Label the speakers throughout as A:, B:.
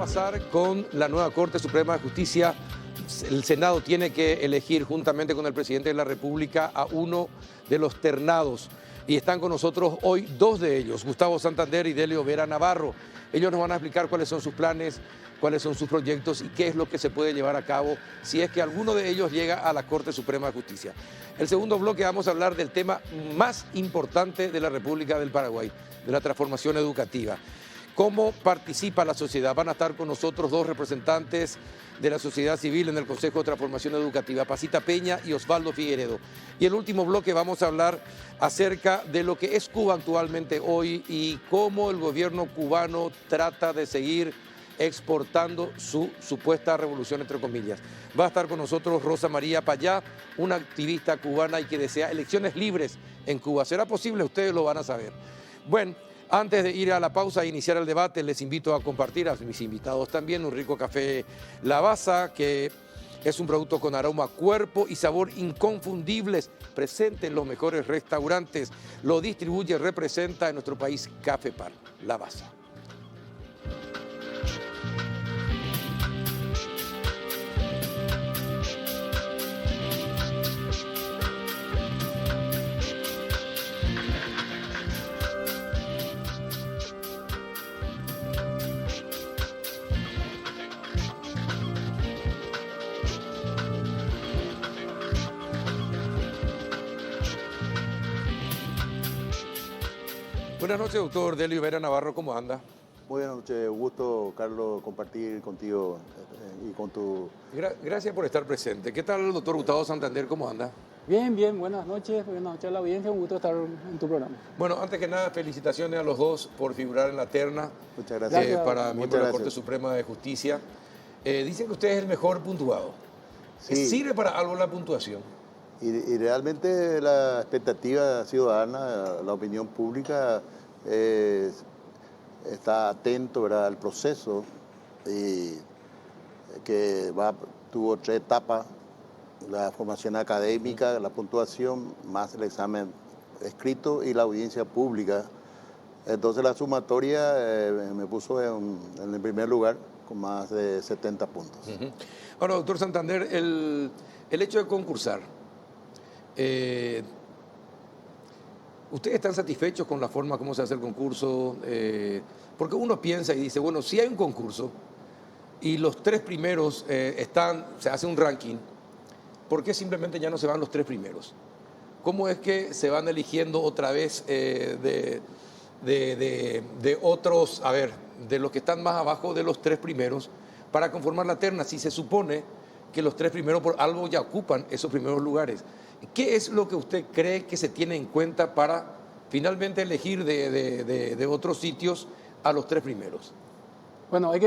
A: pasar con la nueva Corte Suprema de Justicia? El Senado tiene que elegir juntamente con el presidente de la República a uno de los ternados. Y están con nosotros hoy dos de ellos, Gustavo Santander y Delio Vera Navarro. Ellos nos van a explicar cuáles son sus planes, cuáles son sus proyectos y qué es lo que se puede llevar a cabo si es que alguno de ellos llega a la Corte Suprema de Justicia. El segundo bloque vamos a hablar del tema más importante de la República del Paraguay, de la transformación educativa. ¿Cómo participa la sociedad? Van a estar con nosotros dos representantes de la sociedad civil en el Consejo de Transformación Educativa, Pasita Peña y Osvaldo Figueredo. Y en el último bloque vamos a hablar acerca de lo que es Cuba actualmente hoy y cómo el gobierno cubano trata de seguir exportando su supuesta revolución, entre comillas. Va a estar con nosotros Rosa María Payá, una activista cubana y que desea elecciones libres en Cuba. ¿Será posible? Ustedes lo van a saber. Bueno, antes de ir a la pausa e iniciar el debate, les invito a compartir a mis invitados también un rico café Lavazza, que es un producto con aroma, cuerpo y sabor inconfundibles, presente en los mejores restaurantes. Lo distribuye y representa en nuestro país Café Par, Lavazza. Buenas noches, doctor Delio Vera Navarro, ¿cómo anda?
B: Buenas noches, un gusto, Carlos, compartir contigo y con tu...
A: Gracias por estar presente. ¿Qué tal, doctor Gustavo Santander, cómo anda?
C: Bien, bien, buenas noches a la audiencia, un gusto estar en tu programa.
A: Bueno, antes que nada, felicitaciones a los dos por figurar en la terna.
B: Muchas gracias.
A: Para miembro de la Corte Suprema de Justicia. Dicen que usted es el mejor puntuado.
B: Sí.
A: ¿Sirve para algo la puntuación?
B: Y realmente la expectativa ciudadana, la opinión pública está atento, ¿verdad?, al proceso y que tuvo 3 etapas: la formación académica, la puntuación, más el examen escrito y la audiencia pública. Entonces la sumatoria me puso en el primer lugar con más de 70 puntos.
A: Ahora, doctor Santander, el hecho de concursar, ¿ustedes están satisfechos con la forma como se hace el concurso? Porque uno piensa y dice, bueno, si hay un concurso y los 3 primeros se hace un ranking, ¿por qué simplemente ya no se van los 3 primeros? ¿Cómo es que se van eligiendo otra vez de otros, de los que están más abajo de los 3 primeros para conformar la terna, si se supone que los 3 primeros por algo ya ocupan esos primeros lugares? ¿Qué es lo que usted cree que se tiene en cuenta para finalmente elegir de otros sitios a los 3 primeros?
C: Bueno, hay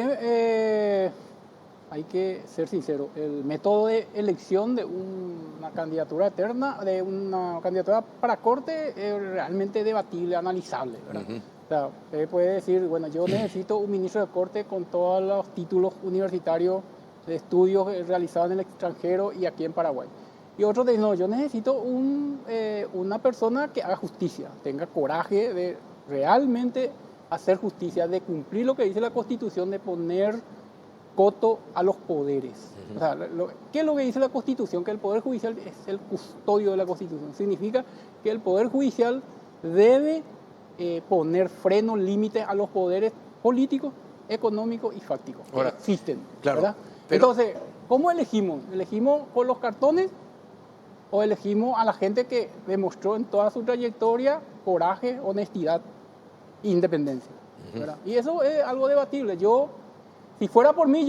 C: que ser sincero, el método de elección de una candidatura eterna, de una candidatura para corte, es realmente debatible, analizable, ¿verdad? O sea, usted puede decir, bueno, yo necesito un ministro de corte con todos los títulos universitarios de estudios realizados en el extranjero y aquí en Paraguay. Y otros dicen, no, yo necesito una persona que haga justicia, tenga coraje de realmente hacer justicia, de cumplir lo que dice la Constitución, de poner coto a los poderes. O sea, ¿qué es lo que dice la Constitución? Que el Poder Judicial es el custodio de la Constitución. Significa que el Poder Judicial debe poner freno, límite a los poderes políticos, económicos y fácticos que existen.
A: Claro,
C: ¿verdad?
A: pero...
C: Entonces, ¿cómo elegimos? ¿Elegimos por los cartones o elegimos a la gente que demostró en toda su trayectoria coraje, honestidad e independencia? ¿Verdad? Y eso es algo debatible. Si fuera por mí,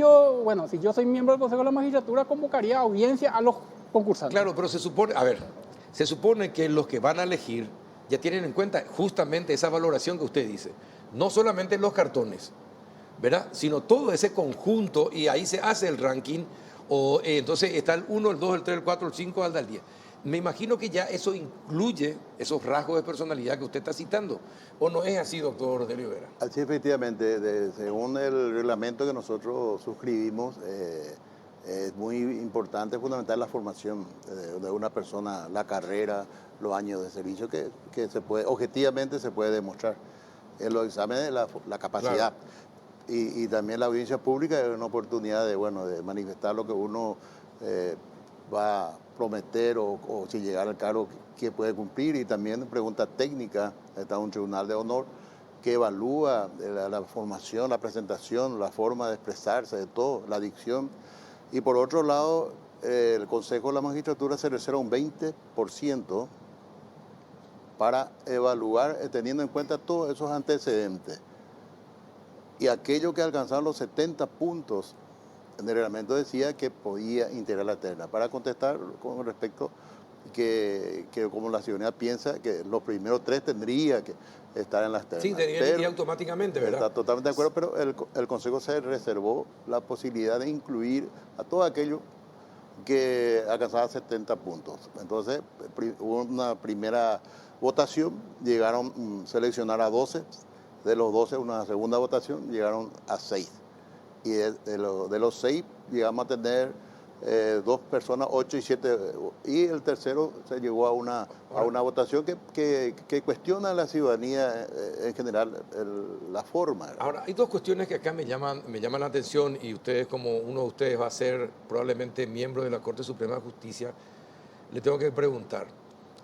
C: si yo soy miembro del Consejo de la Magistratura, convocaría audiencia a los concursantes.
A: Claro, pero se supone que los que van a elegir ya tienen en cuenta justamente esa valoración que usted dice. No solamente los cartones, ¿verdad?, sino todo ese conjunto, y ahí se hace el ranking, entonces está el 1, el 2, el 3, el 4, el 5, hasta el 10. Me imagino que ya eso incluye esos rasgos de personalidad que usted está citando. ¿O no es así, doctor Delio Vera?
B: Así, efectivamente, según el reglamento que nosotros suscribimos, es muy importante, fundamental la formación de una persona, la carrera, los años de servicio que objetivamente se puede demostrar en los exámenes, la capacidad.
A: Claro.
B: y también la audiencia pública es una oportunidad de, bueno, de manifestar lo que uno va a prometer o si llegara al cargo que puede cumplir, y también preguntas técnicas. Está un tribunal de honor que evalúa la formación, la presentación, la forma de expresarse, de todo, la dicción. Y por otro lado, el Consejo de la Magistratura se reserva un 20% para evaluar, teniendo en cuenta todos esos antecedentes. Y aquello que alcanzaron los 70 puntos, en el reglamento decía que podía integrar la terna. Para contestar con respecto que como la ciudadanía piensa que los primeros 3 tendría que estar en las ternas.
A: Sí, deberían ir automáticamente, ¿verdad?
B: Está totalmente de acuerdo, pero el Consejo se reservó la posibilidad de incluir a todo aquello que alcanzaba 70 puntos. Entonces, hubo una primera votación, llegaron a seleccionar a 12, de los 12 una segunda votación, llegaron a 6. Y de los 6 llegamos a tener 2 personas, 8 y 7, y el tercero se llegó a una votación que cuestiona a la ciudadanía en general la forma.
A: Ahora, hay 2 cuestiones que acá me llaman la atención, y ustedes, como uno de ustedes va a ser probablemente miembro de la Corte Suprema de Justicia, le tengo que preguntar.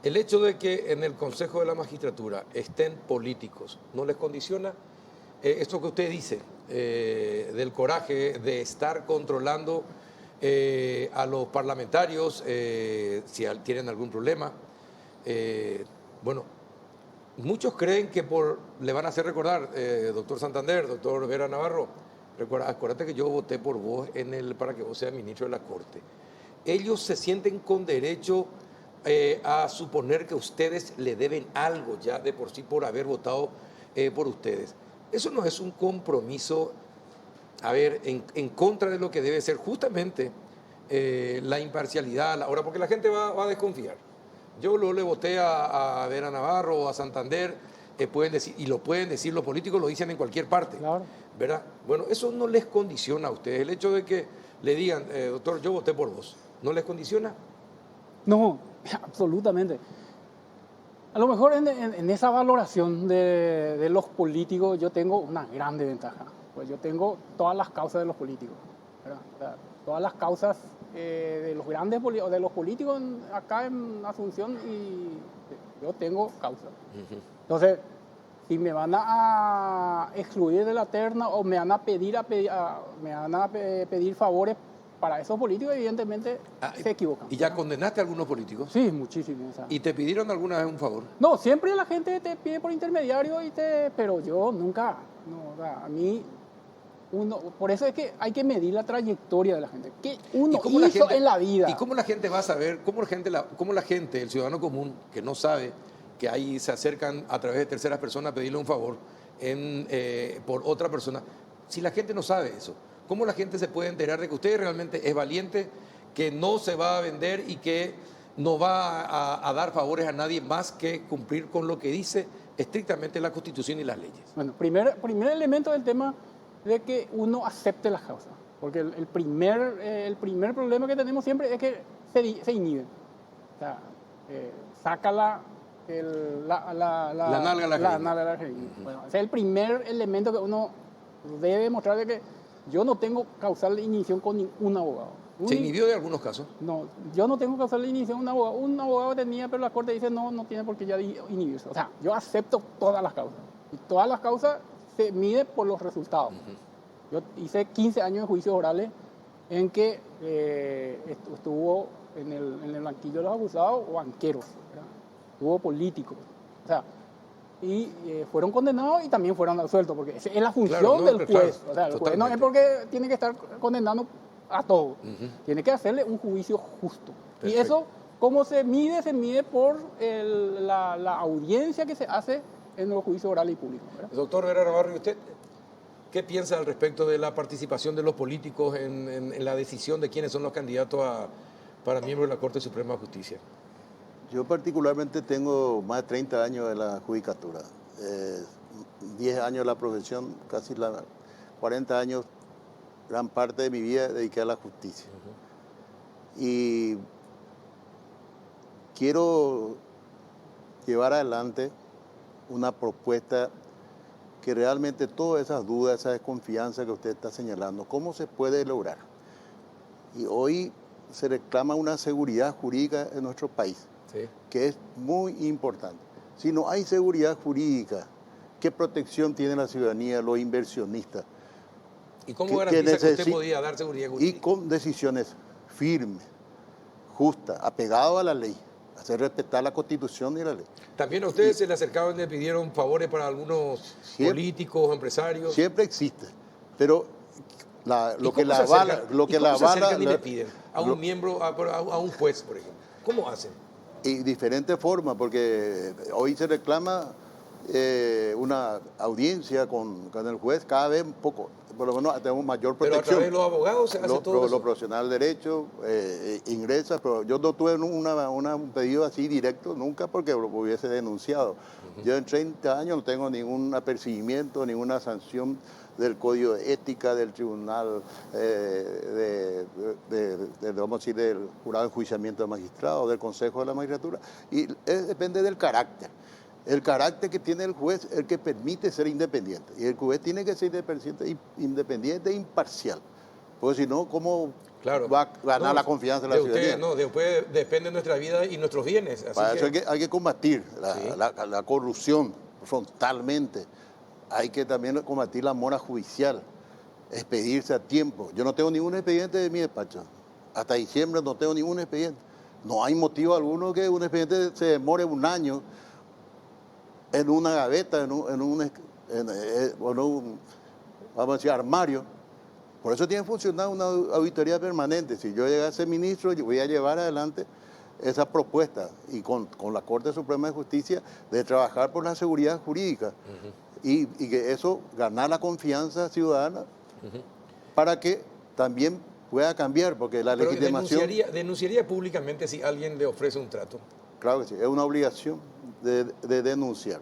A: El hecho de que en el Consejo de la Magistratura estén políticos, ¿no les condiciona esto que usted dice, del coraje de estar controlando a los parlamentarios si tienen algún problema? Bueno, muchos creen que le van a hacer recordar, doctor Santander, doctor Vera Navarro, acuérdate que yo voté por vos para que vos seas ministro de la Corte. Ellos se sienten con derecho a suponer que ustedes le deben algo ya de por sí por haber votado por ustedes. Eso no es un compromiso, a ver, en contra de lo que debe ser justamente la imparcialidad. Ahora, porque la gente va a desconfiar. Yo luego le voté a Vera Navarro o a Santander, pueden decir, y lo pueden decir los políticos, lo dicen en cualquier parte,
C: Claro.
A: ¿verdad? Bueno, eso no les condiciona a ustedes. El hecho de que le digan, doctor, yo voté por vos, ¿no les condiciona?
C: No, absolutamente. A lo mejor en esa valoración de los políticos yo tengo una grande ventaja. Pues yo tengo todas las causas de los políticos, ¿verdad? O sea, todas las causas de los grandes de los políticos acá en Asunción, y yo tengo causas. Entonces, si me van a excluir de la terna o me van a pedir favores para esos políticos, evidentemente se equivocan.
A: ¿Y ya condenaste a algunos políticos?
C: Sí, muchísimo. O sea.
A: ¿Y te pidieron alguna vez un favor?
C: No, siempre la gente te pide por intermediario, pero yo nunca. No, o sea, a mí, por eso es que hay que medir la trayectoria de la gente. ¿Qué uno hizo en la vida?
A: ¿Y cómo la gente va a saber, cómo la gente, el ciudadano común, que no sabe que ahí se acercan a través de terceras personas a pedirle un favor por otra persona, si la gente no sabe eso? ¿Cómo la gente se puede enterar de que usted realmente es valiente, que no se va a vender y que no va a dar favores a nadie más que cumplir con lo que dice estrictamente la Constitución y las leyes?
C: Bueno, primer elemento del tema de que uno acepte las causas. Porque el primer problema que tenemos siempre es que se inhibe. O sea, saca la
A: nalga a la jeringa.
C: Bueno, ese es el primer elemento que uno debe mostrar, de que yo no tengo causal de inhibición con ningún abogado.
A: ¿Se inhibió de algunos casos?
C: No, yo no tengo causal de inhibición con un abogado. Un abogado tenía, pero la Corte dice no tiene por qué ya inhibirse. O sea, yo acepto todas las causas. Y todas las causas se miden por los resultados. Yo hice 15 años de juicios orales en que estuvo en el banquillo de los acusados o banqueros, ¿verdad? Estuvo políticos. O sea, y fueron condenados y también fueron absueltos, porque esa es la función del juez.
A: Claro,
C: o sea, el juez no es porque tiene que estar condenando a todos. Tiene que hacerle un juicio justo. Perfecto. Y eso, ¿cómo se mide? Se mide por la audiencia que se hace en los juicios orales y públicos, ¿verdad?
A: Doctor Vera Navarro, ¿y usted qué piensa al respecto de la participación de los políticos en la decisión de quiénes son los candidatos para miembros de la Corte Suprema de Justicia?
B: Yo particularmente tengo más de 30 años en la judicatura, 10 años en la profesión, casi 40 años, gran parte de mi vida dediqué a la justicia. Y quiero llevar adelante una propuesta que realmente todas esas dudas, esa desconfianza que usted está señalando, ¿cómo se puede lograr? Y hoy se reclama una seguridad jurídica en nuestro país,
A: Sí.
B: que es muy importante. Si no hay seguridad jurídica, ¿qué protección tiene la ciudadanía, los inversionistas?
A: ¿Y cómo
B: Que
A: garantiza que usted
B: necesi-
A: podía dar seguridad
B: Y
A: jurídica?
B: con decisiones firmes, justas, apegado a la ley, hacer respetar la Constitución y la ley.
A: También a ustedes se le acercaban y le pidieron favores para algunos
B: Siempre,
A: políticos, empresarios.
B: siempre existe, pero
A: ¿Y
B: lo que
A: cómo
B: la
A: se
B: avala,
A: acercan,
B: lo
A: y
B: que
A: cómo
B: la
A: se
B: avala,
A: acercan y le piden a un
B: lo-
A: miembro, a un juez, por ejemplo? ¿Cómo hacen?
B: y diferentes formas, porque hoy se reclama una audiencia con el juez cada vez un poco, por lo menos tenemos mayor
A: Pero a
B: protección.
A: través de los abogados se hace todo
B: Los
A: eso.
B: profesionales de derecho ingresa, pero yo no tuve un pedido así directo nunca porque lo hubiese denunciado. Yo en 30 años no tengo ningún apercibimiento, ninguna sanción del Código de Ética, del Tribunal, vamos a decir, del Jurado de Enjuiciamiento de Magistrados, del Consejo de la Magistratura, y depende del carácter. El carácter que tiene el juez es el que permite ser independiente. Y el juez tiene que ser independiente e imparcial. Porque si no, ¿cómo
A: Claro.
B: va a ganar
A: No,
B: la confianza de la
A: de ustedes,
B: ciudadanía?
A: no, de ustedes depende nuestra vida y nuestros bienes. Así
B: Para eso
A: que,
B: hay que combatir
A: Sí.
B: la corrupción frontalmente. Hay que también combatir la mora judicial, expedirse a tiempo. Yo no tengo ningún expediente de mi despacho. Hasta diciembre no tengo ningún expediente. No hay motivo alguno que un expediente se demore un año en una gaveta, vamos a decir, armario. Por eso tiene que funcionar una auditoría permanente. Si yo llego a ser ministro, yo voy a llevar adelante esa propuesta y con la Corte Suprema de Justicia de trabajar por la seguridad jurídica y que eso ganar la confianza ciudadana para que también pueda cambiar, porque la
A: pero
B: legitimación,
A: denunciaría públicamente si alguien le ofrece un trato.
B: claro que sí, es una obligación de denunciar.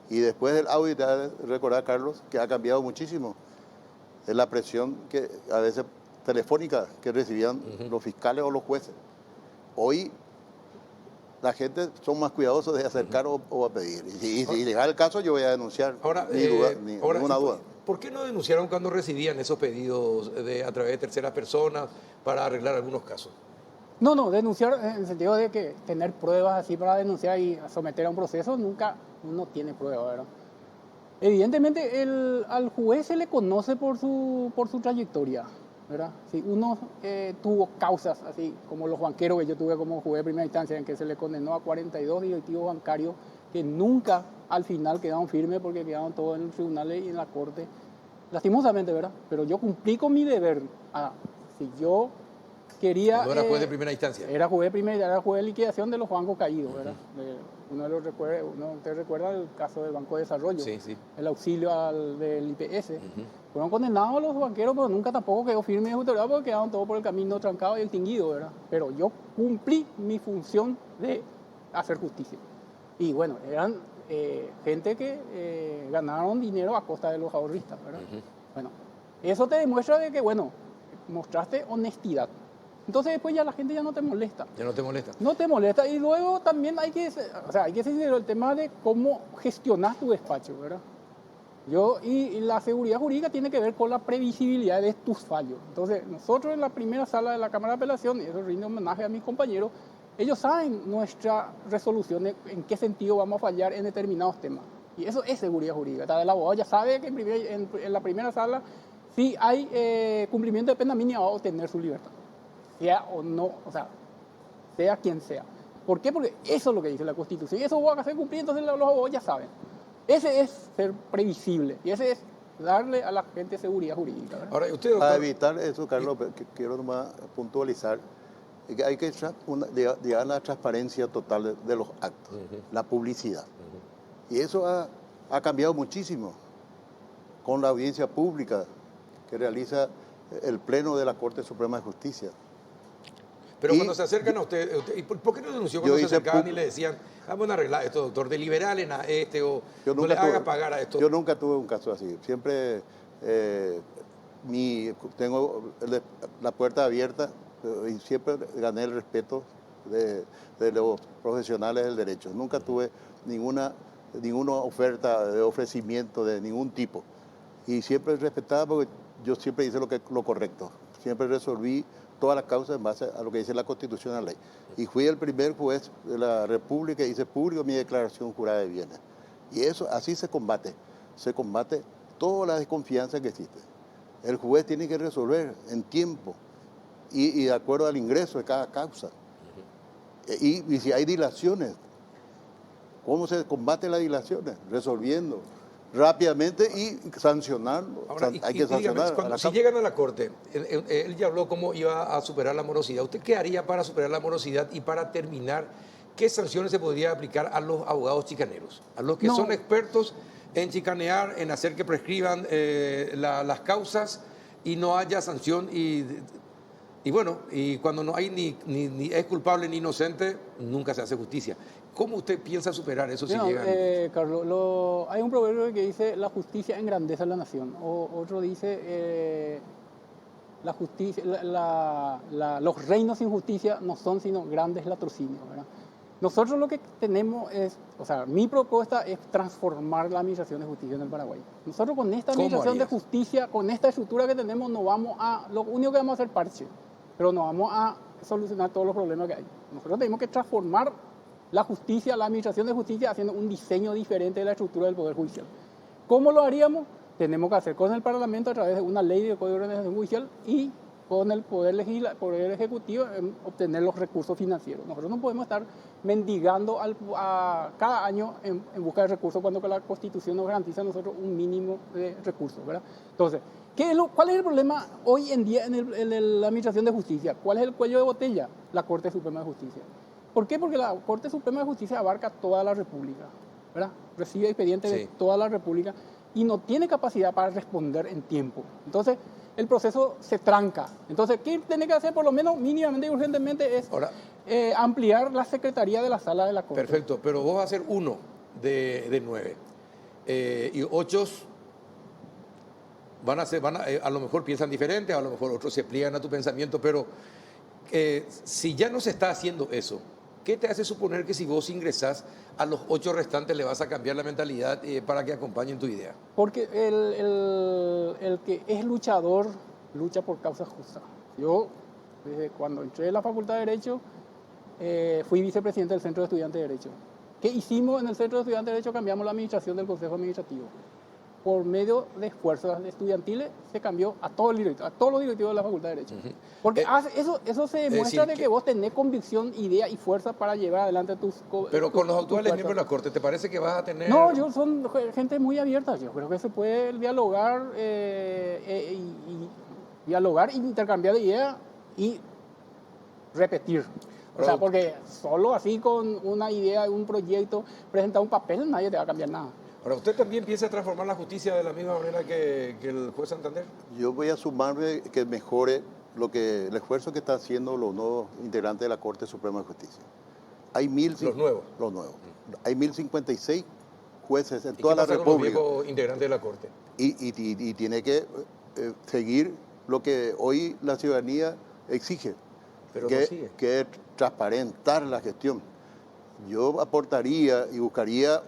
B: Y después del audit, recordar, Carlos, que ha cambiado muchísimo. Es la presión que a veces telefónica que recibían los fiscales o los jueces. Hoy la gente son más cuidadosos de acercar o a pedir. Y si llega el caso, yo voy a denunciar,
A: Ahora,
B: ninguna duda.
A: ¿por qué no denunciaron cuando recibían esos pedidos a través de terceras personas para arreglar algunos casos?
C: No, denunciar en el sentido de que tener pruebas así para denunciar y someter a un proceso, nunca uno tiene pruebas, ¿verdad? Evidentemente al juez se le conoce por su trayectoria, ¿verdad? Si uno tuvo causas así como los banqueros que yo tuve como juez de primera instancia, en que se le condenó a 42 directivos bancarios que nunca al final quedaron firmes porque quedaron todos en los tribunales y en la corte, lastimosamente, ¿verdad? Pero yo cumplí con mi deber. Si yo quería...
A: Cuando era juez de primera instancia.
C: Era juez de liquidación de los bancos caídos, ¿verdad? Usted recuerda el caso del Banco de Desarrollo,
A: Sí, sí.
C: el auxilio del IPS. Fueron condenados los banqueros, pero nunca tampoco quedó firme de autoridad porque quedaron todos por el camino trancado y extinguido, ¿verdad? Pero yo cumplí mi función de hacer justicia. Y bueno, eran gente que ganaron dinero a costa de los ahorristas, ¿verdad? Bueno, eso te demuestra de que, bueno, mostraste honestidad. Entonces después ya la gente ya no te molesta.
A: ¿Ya no te molesta?
C: No te molesta. Y luego también hay que ser sincero, el tema de cómo gestionas tu despacho, ¿verdad? Y la seguridad jurídica tiene que ver con la previsibilidad de tus fallos. Entonces, nosotros en la primera sala de la Cámara de Apelación, y eso rinde homenaje a mis compañeros, ellos saben nuestra resolución, en qué sentido vamos a fallar en determinados temas. Y eso es seguridad jurídica. El abogado ya sabe que en la primera sala, si hay cumplimiento de pena mínima, va a obtener su libertad. Sea o no, o sea, sea quien sea. ¿Por qué? Porque eso es lo que dice la Constitución. Y eso va a hacer cumplir, entonces los abogados ya saben. Ese es ser previsible. Y ese es darle a la gente seguridad jurídica, ¿verdad?
A: Ahora, usted,
B: Para
A: doctor,
B: evitar eso, Carlos, quiero nomás puntualizar que hay que llegar a la transparencia total de los actos, la publicidad. Y eso ha cambiado muchísimo con la audiencia pública que realiza el Pleno de la Corte Suprema de Justicia.
A: pero
B: y
A: cuando se acercan a usted, ¿y por qué no denunció cuando se
B: hice
A: acercaban y le decían, vamos a arreglar esto, doctor, deliberalen a este o
B: Yo
A: no
B: nunca
A: le haga
B: tuve-
A: pagar a esto?
B: Yo nunca tuve un caso así. Siempre tengo la puerta abierta y siempre gané el respeto de los profesionales del derecho. Nunca tuve ninguna ninguna oferta de ofrecimiento de ningún tipo. Y siempre respetaba porque yo siempre hice lo correcto. Siempre resolví todas las causas en base a lo que dice la Constitución y la ley. Y fui el primer juez de la República y hice público mi declaración jurada de bienes. Y eso, así se combate toda la desconfianza que existe. El juez tiene que resolver en tiempo y de acuerdo al ingreso de cada causa. Y si hay dilaciones, ¿cómo se combate las dilaciones? Resolviendo rápidamente y sancionando.
A: Ahora,
B: Hay que sancionar.
A: Si llegan a la corte, él ya habló cómo iba a superar la morosidad. ¿Usted qué haría para superar la morosidad y para terminar? ¿Qué sanciones se podría aplicar a los abogados chicaneros? A los que son expertos en chicanear, en hacer que prescriban las causas y no haya sanción y bueno, y cuando no hay ni es culpable ni inocente, nunca se hace justicia. ¿Cómo usted piensa superar eso si llegan?
C: Carlos, hay un proverbio que dice la justicia engrandece a la nación. Otro dice la justicia, los reinos sin justicia no son sino grandes latrocinios, ¿verdad? Nosotros lo que tenemos es, mi propuesta es transformar la administración de justicia en el Paraguay. Nosotros con esta administración de justicia, con esta estructura que tenemos, lo único que vamos a hacer parche, pero no vamos a solucionar todos los problemas que hay. Nosotros tenemos que transformar la justicia, la administración de justicia, haciendo un diseño diferente de la estructura del Poder Judicial. ¿Cómo lo haríamos? Tenemos que hacer con el Parlamento a través de una ley de Código de Organización Judicial y con el Poder Ejecutivo obtener los recursos financieros. Nosotros no podemos estar mendigando cada año en busca de recursos cuando la Constitución nos garantiza a nosotros un mínimo de recursos, ¿verdad? Entonces, ¿cuál es el problema hoy en día en la Administración de Justicia? ¿Cuál es el cuello de botella? La Corte Suprema de Justicia. ¿Por qué? Porque la Corte Suprema de Justicia abarca toda la República, ¿verdad? Recibe expedientes de toda la República y no tiene capacidad para responder en tiempo. Entonces, el proceso se tranca. Entonces, ¿qué tiene que hacer por lo menos mínimamente y urgentemente? Es ampliar la secretaría de la sala de la Corte.
A: Perfecto, pero vos vas a ser uno de 9. Y 8 a lo mejor piensan diferente, a lo mejor otros se pliegan a tu pensamiento, pero si ya no se está haciendo eso, ¿qué te hace suponer que si vos ingresás a los 8 restantes le vas a cambiar la mentalidad para que acompañen tu idea?
C: Porque el que es luchador lucha por causas justas. Yo, desde cuando entré en la Facultad de Derecho, fui vicepresidente del Centro de Estudiantes de Derecho. ¿Qué hicimos en el Centro de Estudiantes de Derecho? Cambiamos la administración del Consejo Administrativo. Por medio de esfuerzos estudiantiles se cambió a todos los directivos de la Facultad de Derecho. Porque eso se demuestra de que vos tenés convicción, idea y fuerza para llevar adelante tus...
A: Pero con los actuales miembros de la Corte, ¿te parece que vas a tener...?
C: No, son gente muy abierta. Yo creo que se puede dialogar, intercambiar de ideas y repetir. Porque solo así con una idea, un proyecto, presentar un papel, nadie te va a cambiar nada.
A: Ahora, ¿usted también piensa transformar la justicia de la misma manera que el juez Santander?
B: Yo voy a sumarme que mejore el esfuerzo que están haciendo los nuevos integrantes de la Corte Suprema de Justicia. Hay
A: los nuevos.
B: Hay 1056 jueces en toda la República.
A: ¿Qué pasa con los viejos integrantes de la Corte?
B: Y tiene que seguir lo que hoy la ciudadanía exige,
A: pero
B: que es transparentar la gestión. Yo aportaría y buscaría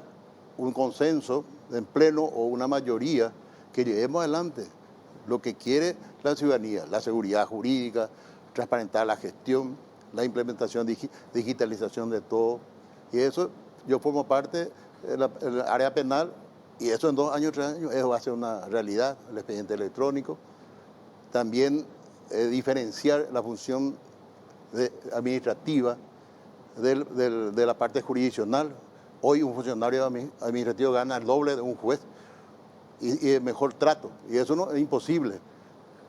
B: un consenso en pleno o una mayoría que llevemos adelante lo que quiere la ciudadanía, la seguridad jurídica, transparentar la gestión, la implementación, digitalización de todo. Y eso, yo formo parte del área penal y eso en 2 años, 3 años, eso va a ser una realidad, el expediente electrónico. También diferenciar la función administrativa de la parte jurisdiccional. Hoy un funcionario administrativo gana el doble de un juez y el mejor trato. Y eso no es imposible.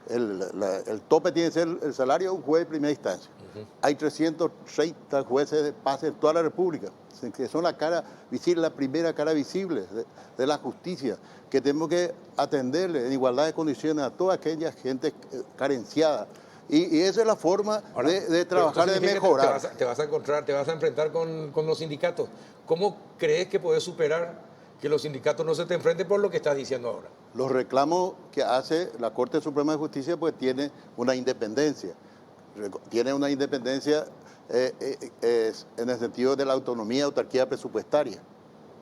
B: El tope tiene que ser el salario de un juez de primera instancia. Hay 330 jueces de paz en toda la República, que son la cara visible, la primera cara visible de la justicia, que tenemos que atenderle en igualdad de condiciones a toda aquella gente carenciada. Y esa es la forma de trabajar, de mejorar.
A: Te vas a enfrentar con los sindicatos. ¿Cómo crees que puedes superar que los sindicatos no se te enfrenten por lo que estás diciendo ahora?
B: Los reclamos que hace la Corte Suprema de Justicia pues tiene una independencia. Tiene una independencia en el sentido de la autonomía y autarquía presupuestaria.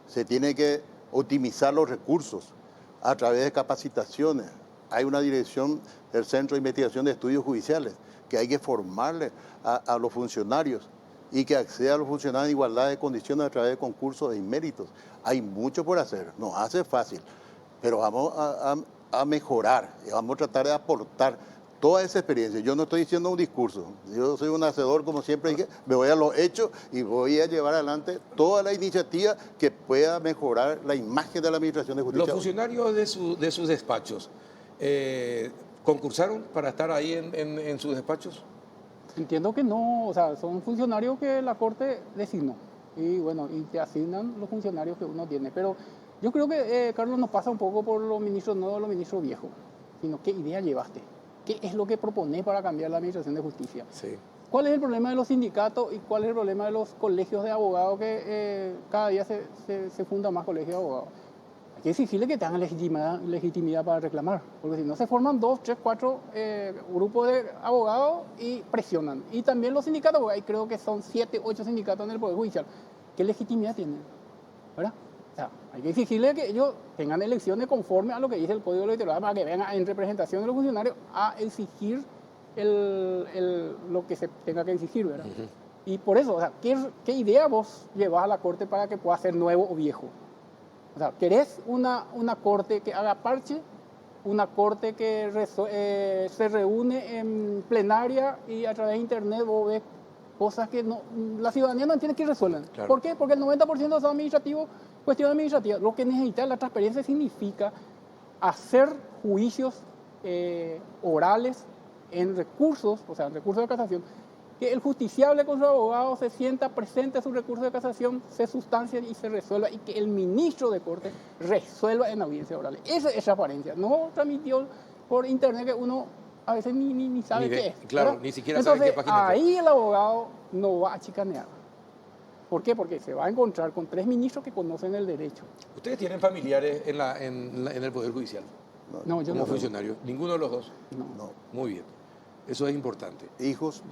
B: Se tiene que optimizar los recursos a través de capacitaciones. Hay una dirección del Centro de Investigación de Estudios Judiciales que hay que formarle a los funcionarios y que acceda a los funcionarios en igualdad de condiciones a través de concursos de méritos. Hay mucho por hacer, no hace fácil, pero vamos a mejorar, y vamos a tratar de aportar toda esa experiencia. Yo no estoy diciendo un discurso, yo soy un hacedor, como siempre dije, me voy a los hechos y voy a llevar adelante toda la iniciativa que pueda mejorar la imagen de la Administración de Justicia.
A: Los funcionarios de sus despachos, ¿concursaron para estar ahí en sus despachos?
C: Entiendo que no, o sea, son funcionarios que la Corte designó. Y bueno, y te asignan los funcionarios que uno tiene. Pero yo creo que, Carlos, nos pasa un poco por los ministros, no los ministros viejos, sino qué idea llevaste. ¿Qué es lo que propones para cambiar la Administración de Justicia?
A: Sí.
C: ¿Cuál es el problema de los sindicatos y cuál es el problema de los colegios de abogados que cada día se funda más colegios de abogados? Hay que exigirle que tengan legitimidad para reclamar, porque si no se forman 2, 3, 4 grupos de abogados y presionan. Y también los sindicatos, porque ahí creo que son 7, 8 sindicatos en el Poder Judicial. ¿Qué legitimidad tienen? ¿Verdad? O sea, hay que exigirle que ellos tengan elecciones conforme a lo que dice el Código Electoral para que vengan en representación de los funcionarios a exigir lo que se tenga que exigir, ¿verdad? Uh-huh. Y por eso, o sea, ¿qué idea vos llevas a la Corte para que pueda ser nuevo o viejo? O sea, ¿querés una Corte que haga parche? Una Corte que se reúne en plenaria y a través de Internet vos ves cosas que la ciudadanía no entiende que resuelven. Claro. ¿Por qué? Porque el 90% son administrativos, cuestiones administrativas. Lo que necesita la transparencia significa hacer juicios orales en recursos, o sea, en recursos de casación, que el justiciable con su abogado se sienta presente a su recurso de casación, se sustancia y se resuelva, y que el ministro de Corte resuelva en audiencias orales. Esa es transparencia. No transmitió por Internet que uno a veces ni sabe qué es.
A: Claro, ¿verdad? Ni siquiera sabe qué página.
C: Ahí el abogado no va a chicanear. ¿Por qué? Porque se va a encontrar con 3 ministros que conocen el derecho.
A: ¿Ustedes tienen familiares en el Poder Judicial?
C: No, yo
A: como
C: no.
A: funcionario. ¿Ninguno de los dos?
C: No.
A: Muy bien. Eso es importante.
B: Hijos,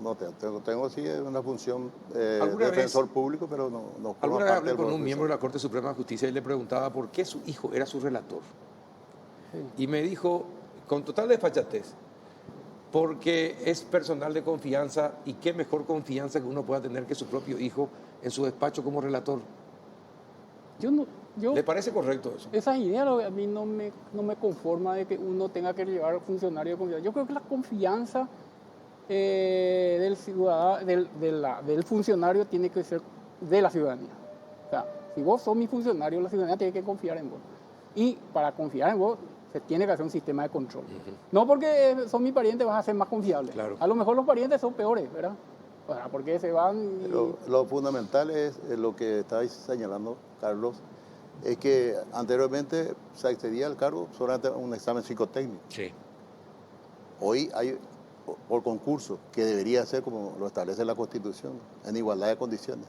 B: no tengo sí una función de defensor público, pero no.
A: Alguna vez hablé con un miembro de la Corte Suprema de Justicia y le preguntaba por qué su hijo era su relator. Sí. Y me dijo, con total desfachatez, porque es personal de confianza y qué mejor confianza que uno pueda tener que su propio hijo en su despacho como relator. ¿Le parece correcto eso?
C: Esa idea a mí no me conforma de que uno tenga que llevar funcionario de confianza. Yo creo que la confianza del ciudadano, del funcionario tiene que ser de la ciudadanía. O sea, si vos sos mi funcionario, la ciudadanía tiene que confiar en vos. Y para confiar en vos, se tiene que hacer un sistema de control. Uh-huh. No porque son mis parientes vas a ser más confiable. Claro. A lo mejor los parientes son peores, ¿verdad? O sea, porque se van...
B: Pero lo fundamental es lo que estáis señalando, Carlos, es que anteriormente se accedía al cargo solamente a un examen psicotécnico.
A: Sí.
B: Hoy hay por concurso, que debería ser como lo establece la Constitución, en igualdad de condiciones.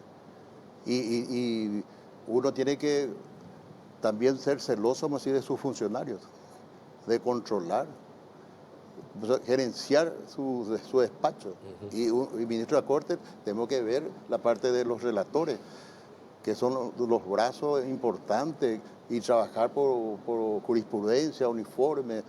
B: Y uno tiene que también ser celoso, como así, de sus funcionarios, de controlar, gerenciar su despacho. Uh-huh. Y ministro de la Corte, tenemos que ver la parte de los relatores, que son los brazos importantes, y trabajar por jurisprudencia uniforme,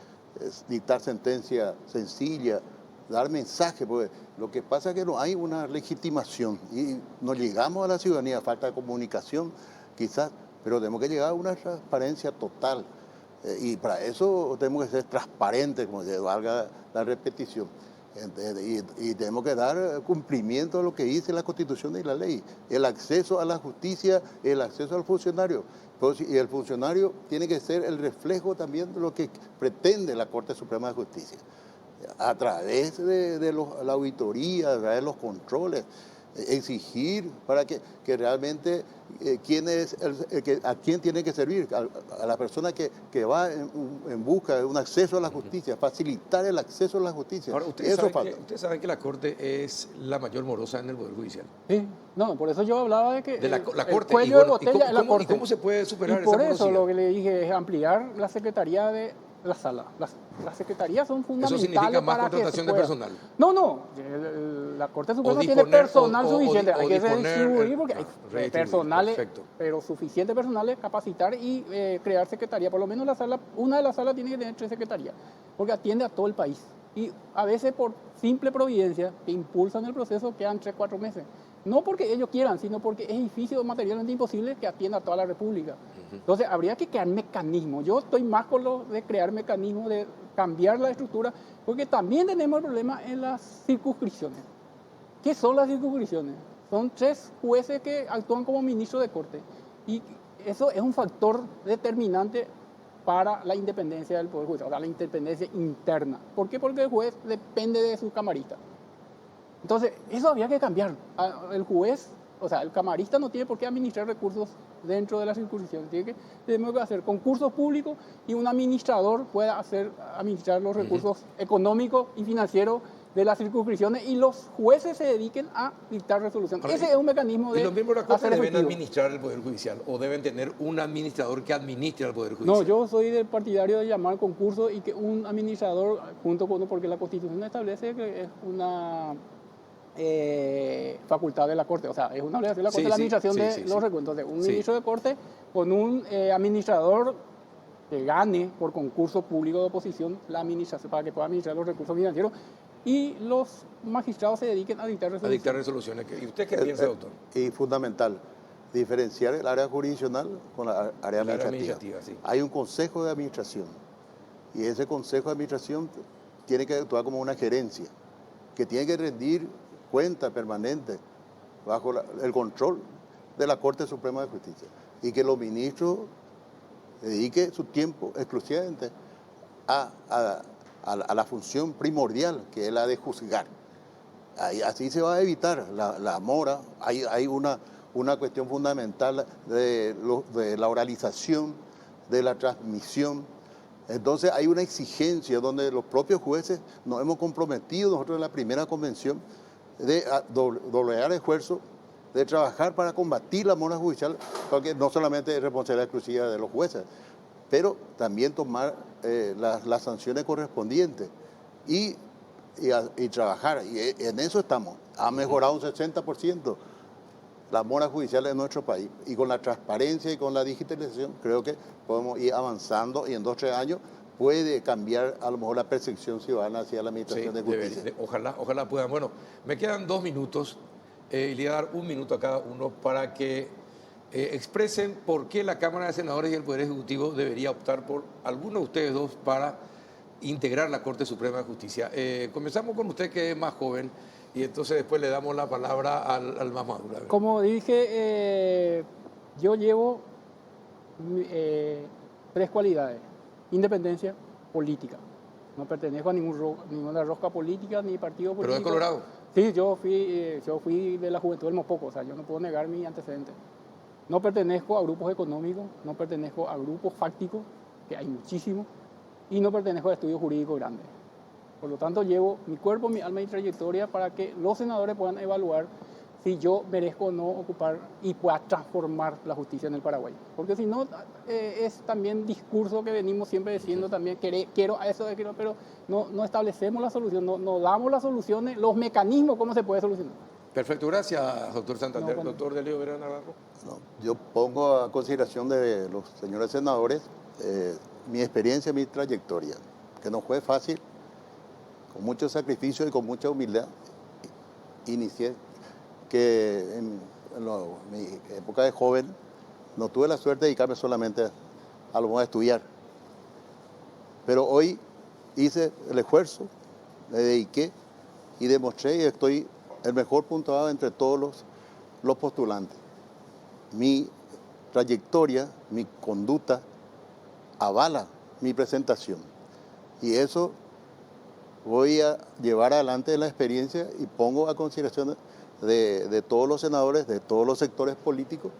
B: dictar sentencia sencilla, dar mensaje, porque lo que pasa es que no hay una legitimación y no llegamos a la ciudadanía, falta de comunicación quizás, pero tenemos que llegar a una transparencia total. Y para eso tenemos que ser transparentes, como se valga la repetición. Y tenemos que dar cumplimiento a lo que dice la Constitución y la ley. El acceso a la justicia, el acceso al funcionario. Y el funcionario tiene que ser el reflejo también de lo que pretende la Corte Suprema de Justicia. A través de la auditoría, a través de los controles, exigir para que realmente a quién tiene que servir, a la persona que va en busca de un acceso a la justicia, facilitar el acceso a la justicia.
A: Ahora, ustedes saben que la Corte es la mayor morosa en el Poder Judicial.
C: Sí, no, por eso yo hablaba de que
A: la Corte,
C: cuello de botella es la Corte.
A: ¿Y cómo se puede superar
C: esa morosidad?
A: Y por eso
C: lo que le dije es ampliar la Secretaría de la sala. Las secretarías son
A: Eso
C: fundamentales
A: significa más
C: para que se
A: contratación de
C: pueda.
A: personal.
C: No. La Corte Suprema tiene
A: disponer,
C: personal
A: o
C: suficiente.
A: o
C: Hay que
A: disponer,
C: redistribuir porque hay
A: redistribuir,
C: personales,
A: perfecto.
C: pero suficiente personales, capacitar y crear secretaría. Por lo menos una de las salas tiene que tener 3 secretarías, porque atiende a todo el país. Y a veces por simple providencia que impulsan el proceso quedan 3, 4 meses. No porque ellos quieran, sino porque es difícil o materialmente imposible que atienda a toda la República. Entonces habría que crear mecanismos. Yo estoy más con lo de crear mecanismos, de cambiar la estructura, porque también tenemos el problema en las circunscripciones. ¿Qué son las circunscripciones? Son 3 jueces que actúan como ministros de corte. Y eso es un factor determinante para la independencia del Poder Judicial, o sea, la independencia interna. ¿Por qué? Porque el juez depende de su camarista. Entonces, eso había que cambiar. El juez, o sea, el camarista no tiene por qué administrar recursos dentro de la circunscripción. Tenemos que hacer concursos públicos y un administrador pueda administrar los recursos económicos y financieros de las circunscripciones y los jueces se dediquen a dictar resoluciones.
A: Ahora,
C: Ese es un mecanismo
A: ¿y
C: de
A: los miembros de la Corte
C: hacer
A: deben
C: efectivo.
A: administrar el Poder Judicial o deben tener un administrador que administre el Poder Judicial?
C: No, yo soy del partidario de llamar concurso y que un administrador, junto con porque la Constitución establece que es una facultad de la Corte, o sea, es una obligación de la Corte la administración de los recursos. Entonces, un ministro de Corte con un administrador que gane por concurso público de oposición la administración para que pueda administrar los recursos financieros y los magistrados se dediquen a dictar resoluciones.
A: A dictar resoluciones. ¿Y usted qué piensa, doctor?
B: Y fundamental, diferenciar el área jurisdiccional con la área administrativa.
A: Sí.
B: Hay un consejo de administración y ese consejo de administración tiene que actuar como una gerencia que tiene que rendir cuenta permanente bajo el control de la Corte Suprema de Justicia y que los ministros dediquen su tiempo exclusivamente a la función primordial, que es la de juzgar. Así se va a evitar la mora. Hay una cuestión fundamental de la oralización, de la transmisión. Entonces hay una exigencia donde los propios jueces nos hemos comprometido nosotros en la primera convención de doblegar esfuerzos, de trabajar para combatir la mora judicial, porque no solamente es responsabilidad exclusiva de los jueces, pero también tomar las sanciones correspondientes y trabajar. Y en eso estamos. Ha mejorado un 60% la mora judicial en nuestro país. Y con la transparencia y con la digitalización creo que podemos ir avanzando y en 2 o 3 años puede cambiar a lo mejor la percepción ciudadana hacia la administración de justicia.
A: Ojalá puedan. Bueno, me quedan 2 minutos y le voy a dar 1 minuto a cada uno para que expresen por qué la Cámara de Senadores y el Poder Ejecutivo debería optar por alguno de ustedes dos para integrar la Corte Suprema de Justicia. Comenzamos con usted, que es más joven, y entonces después le damos la palabra al más maduro.
C: Como dije, yo llevo 3 cualidades. Independencia política. No pertenezco a ninguna rosca política ni partido político.
A: ¿Pero es colorado?
C: Sí, yo fui de la juventud del Mopoco, o sea, yo no puedo negar mi antecedente. No pertenezco a grupos económicos, no pertenezco a grupos fácticos, que hay muchísimos, y no pertenezco a estudios jurídicos grandes. Por lo tanto, llevo mi cuerpo, mi alma y trayectoria para que los senadores puedan evaluar si yo merezco o no ocupar y pueda transformar la justicia en el Paraguay. Porque si no, es también discurso que venimos siempre diciendo también, quiero a eso, pero no establecemos la solución, no damos las soluciones, los mecanismos, cómo se puede solucionar.
A: Perfecto, gracias, doctor Santander. Doctor Delio Vera Navarro.
B: Yo pongo a consideración de los señores senadores mi experiencia, mi trayectoria, que no fue fácil, con mucho sacrificio y con mucha humildad. Inicié que en mi época de joven no tuve la suerte de dedicarme solamente a lo mejor a estudiar. Pero hoy hice el esfuerzo, me dediqué y demostré que estoy el mejor puntuado entre todos los postulantes. Mi trayectoria, mi conducta avala mi presentación. Y eso voy a llevar adelante la experiencia y pongo a consideración de todos los senadores, de todos los sectores políticos,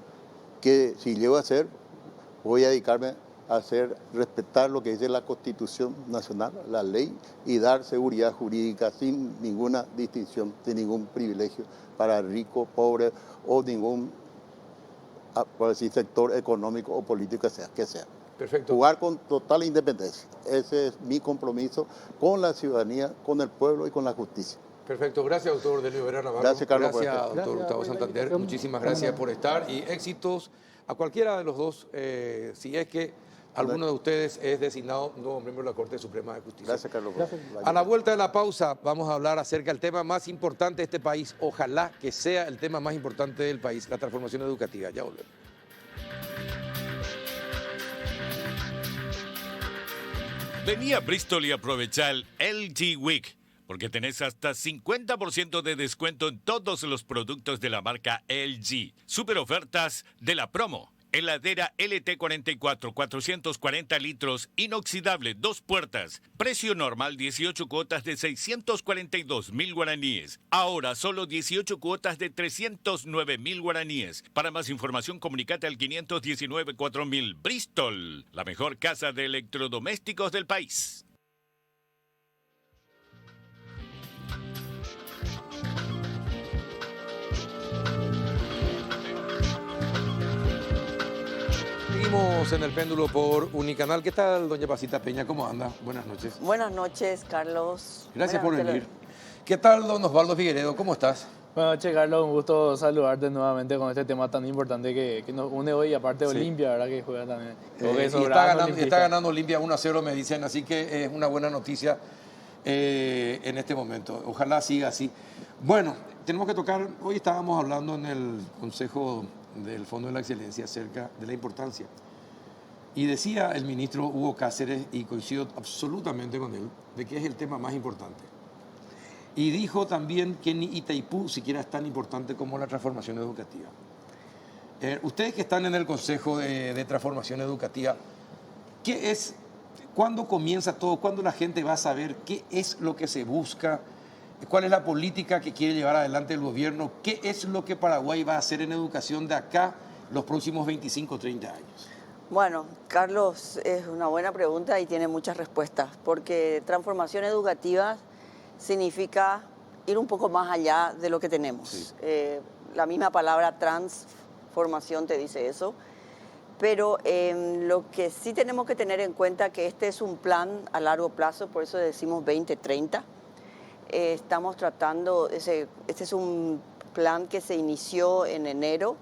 B: que si llego a hacer, voy a dedicarme a hacer respetar lo que dice la Constitución Nacional, la ley, y dar seguridad jurídica sin ninguna distinción, sin ningún privilegio para rico, pobre o ningún, por decir, sector económico o político que sea.
A: Perfecto.
B: Jugar con total independencia. Ese es mi compromiso con la ciudadanía, con el pueblo y con la justicia.
A: Perfecto, gracias doctor Delio Vera Navarro.
B: Gracias, Carlos, por
A: Gracias
B: estar.
A: doctor
C: Gracias
A: Gustavo
C: por la
A: Santander,
C: invitación.
A: muchísimas
C: Cómo
A: gracias
C: no.
A: por estar y éxitos a cualquiera de los dos, si es que alguno de ustedes es designado nuevo miembro de la Corte Suprema de Justicia.
B: Gracias, Carlos. por
C: Gracias.
B: la
A: A la vuelta de la pausa vamos a hablar acerca del tema más importante de este país, ojalá que sea el tema más importante del país, la transformación educativa. Ya volvemos.
D: Vení a Bristol y aprovecha el LG Week, porque tenés hasta 50% de descuento en todos los productos de la marca LG. Super ofertas de la promo. Heladera LT44, 440 litros, inoxidable, 2 puertas. Precio normal 18 cuotas de 642.000 guaraníes. Ahora solo 18 cuotas de 309.000 guaraníes. Para más información comunicate al 519-4000. Bristol, la mejor casa de electrodomésticos del país.
A: Seguimos en el péndulo por Unicanal. ¿Qué tal, doña Pasita Peña? ¿Cómo anda? Buenas noches.
E: Buenas noches, Carlos.
A: Gracias por
E: Buenas
A: venir. ¿Qué tal, don Osvaldo Figueredo? ¿Cómo estás?
F: Buenas noches, Carlos. Un gusto saludarte nuevamente con este tema tan importante que nos une hoy. Aparte de
A: Sí.
F: Olimpia, ¿verdad? Que juega también.
A: Y está ganando Olimpia 1-0, me dicen, así que es una buena noticia en este momento. Ojalá siga así. Bueno, tenemos que tocar, hoy estábamos hablando en el Consejo del Fondo de la Excelencia acerca de la importancia. Y decía el ministro Hugo Cáceres, y coincido absolutamente con él, de que es el tema más importante. Y dijo también que ni Itaipú siquiera es tan importante como la transformación educativa. Ustedes que están en el Consejo de Transformación Educativa, ¿qué es, cuándo comienza todo? ¿Cuándo la gente va a saber qué es lo que se busca? ¿Cuál es la política que quiere llevar adelante el gobierno? ¿Qué es lo que Paraguay va a hacer en educación de acá los próximos 25 o 30 años?
E: Bueno, Carlos, es una buena pregunta y tiene muchas respuestas, porque transformación educativa significa ir un poco más allá de lo que tenemos.
A: Sí.
E: La misma palabra transformación te dice eso, pero lo que sí tenemos que tener en cuenta que este es un plan a largo plazo, por eso decimos 2030. Estamos tratando, este es un plan que se inició en enero,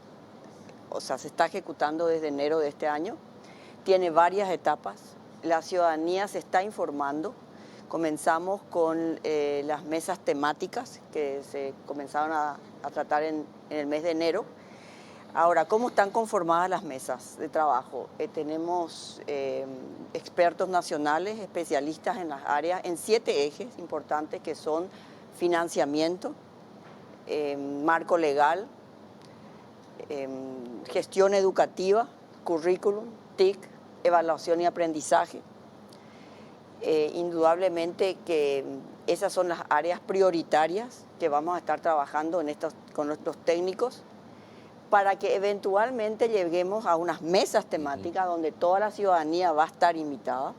E: o sea, se está ejecutando desde enero de este año. Tiene varias etapas, la ciudadanía se está informando. Comenzamos con las mesas temáticas que se comenzaron a tratar en el mes de enero. Ahora, ¿cómo están conformadas las mesas de trabajo? Tenemos expertos nacionales, especialistas en las áreas, en 7 ejes importantes que son financiamiento, marco legal, gestión educativa, currículum, TIC, evaluación y aprendizaje. Indudablemente que esas son las áreas prioritarias que vamos a estar trabajando con nuestros técnicos para que eventualmente lleguemos a unas mesas temáticas donde toda la ciudadanía va a estar invitada,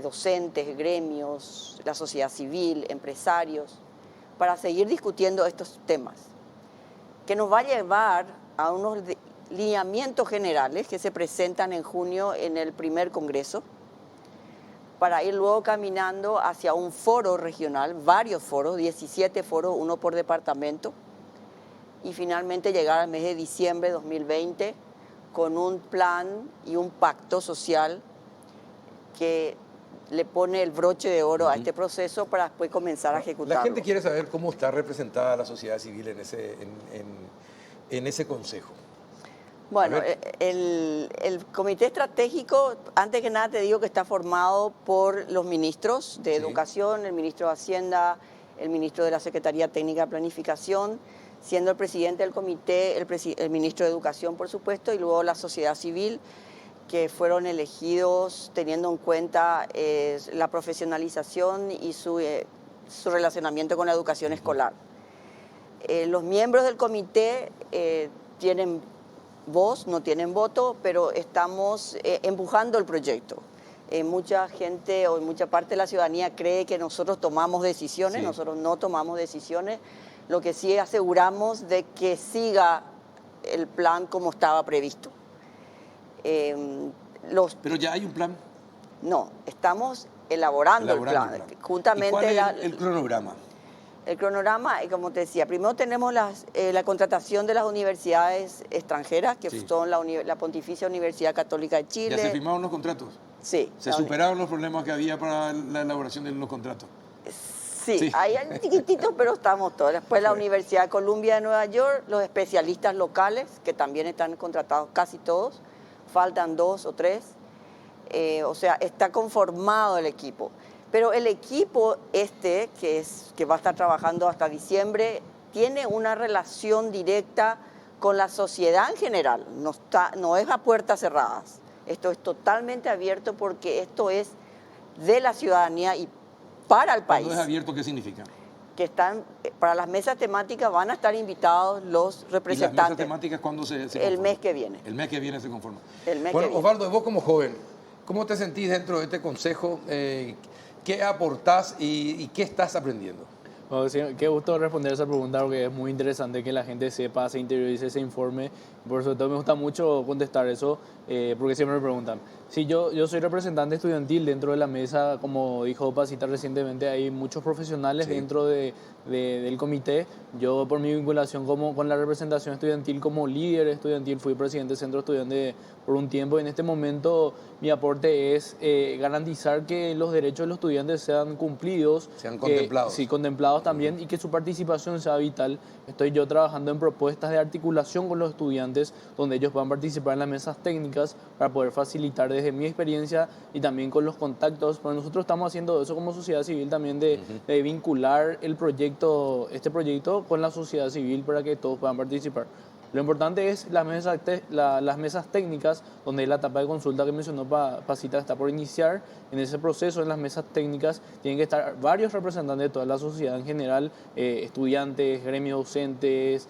E: docentes, gremios, la sociedad civil, empresarios, para seguir discutiendo estos temas, que nos va a llevar a unos lineamientos generales que se presentan en junio en el primer congreso, para ir luego caminando hacia un foro regional, varios foros, 17 foros, uno por departamento, y finalmente llegar al mes de diciembre de 2020 con un plan y un pacto social que le pone el broche de oro a este proceso para después comenzar a ejecutarlo.
A: La gente quiere saber cómo está representada la sociedad civil en ese consejo.
E: Bueno, el comité estratégico, antes que nada te digo que está formado por los ministros de Educación, el ministro de Hacienda, el ministro de la Secretaría Técnica de Planificación, siendo el presidente del comité el ministro de Educación, por supuesto, y luego la sociedad civil, que fueron elegidos teniendo en cuenta la profesionalización y su relacionamiento con la educación escolar. Los miembros del comité tienen voz, no tienen voto, pero estamos empujando el proyecto. Mucha gente o mucha parte de la ciudadanía cree que nosotros tomamos decisiones, nosotros no tomamos decisiones, lo que sí aseguramos de que siga el plan como estaba previsto.
A: Pero ya hay un plan.
E: No, estamos elaborando el plan.
A: ¿Y cuál
E: Juntamente
A: es el cronograma?
E: el cronograma, como te decía, primero tenemos la contratación de las universidades extranjeras, que
A: Sí.
E: son la Pontificia Universidad Católica de
A: ¿Ya
E: Chile.
A: se firmaron los contratos?
E: Sí.
A: ¿Se superaron los problemas que había para la elaboración de los contratos?
E: Sí,
A: Sí.
E: hay chiquititos, pero estamos todos. Después la Universidad de Columbia de Nueva York, los especialistas locales, que también están contratados casi todos, faltan 2 o 3. O sea, está conformado el equipo. Pero el equipo que va a estar trabajando hasta diciembre, tiene una relación directa con la sociedad en general. No es a puertas cerradas. Esto es totalmente abierto porque esto es de la ciudadanía y para el país.
A: Cuando es abierto, ¿qué significa?
E: Que para las mesas temáticas van a estar invitados los
A: ¿Y las
E: representantes.
A: mesas temáticas cuándo se
E: El
A: conforman?
E: mes que viene.
A: El mes que viene se conforma.
E: El mes
A: Bueno,
E: que viene.
A: Osvaldo, vos como joven, ¿cómo te sentís dentro de este consejo? ¿Qué aportás y qué estás aprendiendo?
F: Bueno, sí, qué gusto responder esa pregunta porque es muy interesante que la gente sepa, se interiorice, se informe. Por eso me gusta mucho contestar eso porque siempre me preguntan. Sí, yo soy representante estudiantil dentro de la mesa, como dijo Pasita recientemente, hay muchos profesionales dentro del comité. Yo por mi vinculación con la representación estudiantil como líder estudiantil fui presidente del centro estudiante por un tiempo y en este momento mi aporte es garantizar que los derechos de los estudiantes sean cumplidos.
A: Sean contemplados.
F: Sí, contemplados también y que su participación sea vital. Estoy yo trabajando en propuestas de articulación con los estudiantes donde ellos puedan participar en las mesas técnicas para poder facilitar desde mi experiencia y también con los contactos, porque nosotros estamos haciendo eso como sociedad civil también de vincular este proyecto con la sociedad civil para que todos puedan participar. Lo importante es las mesas técnicas, donde la etapa de consulta que mencionó Pasita está por iniciar. En ese proceso, en las mesas técnicas, tienen que estar varios representantes de toda la sociedad en general, estudiantes, gremios docentes,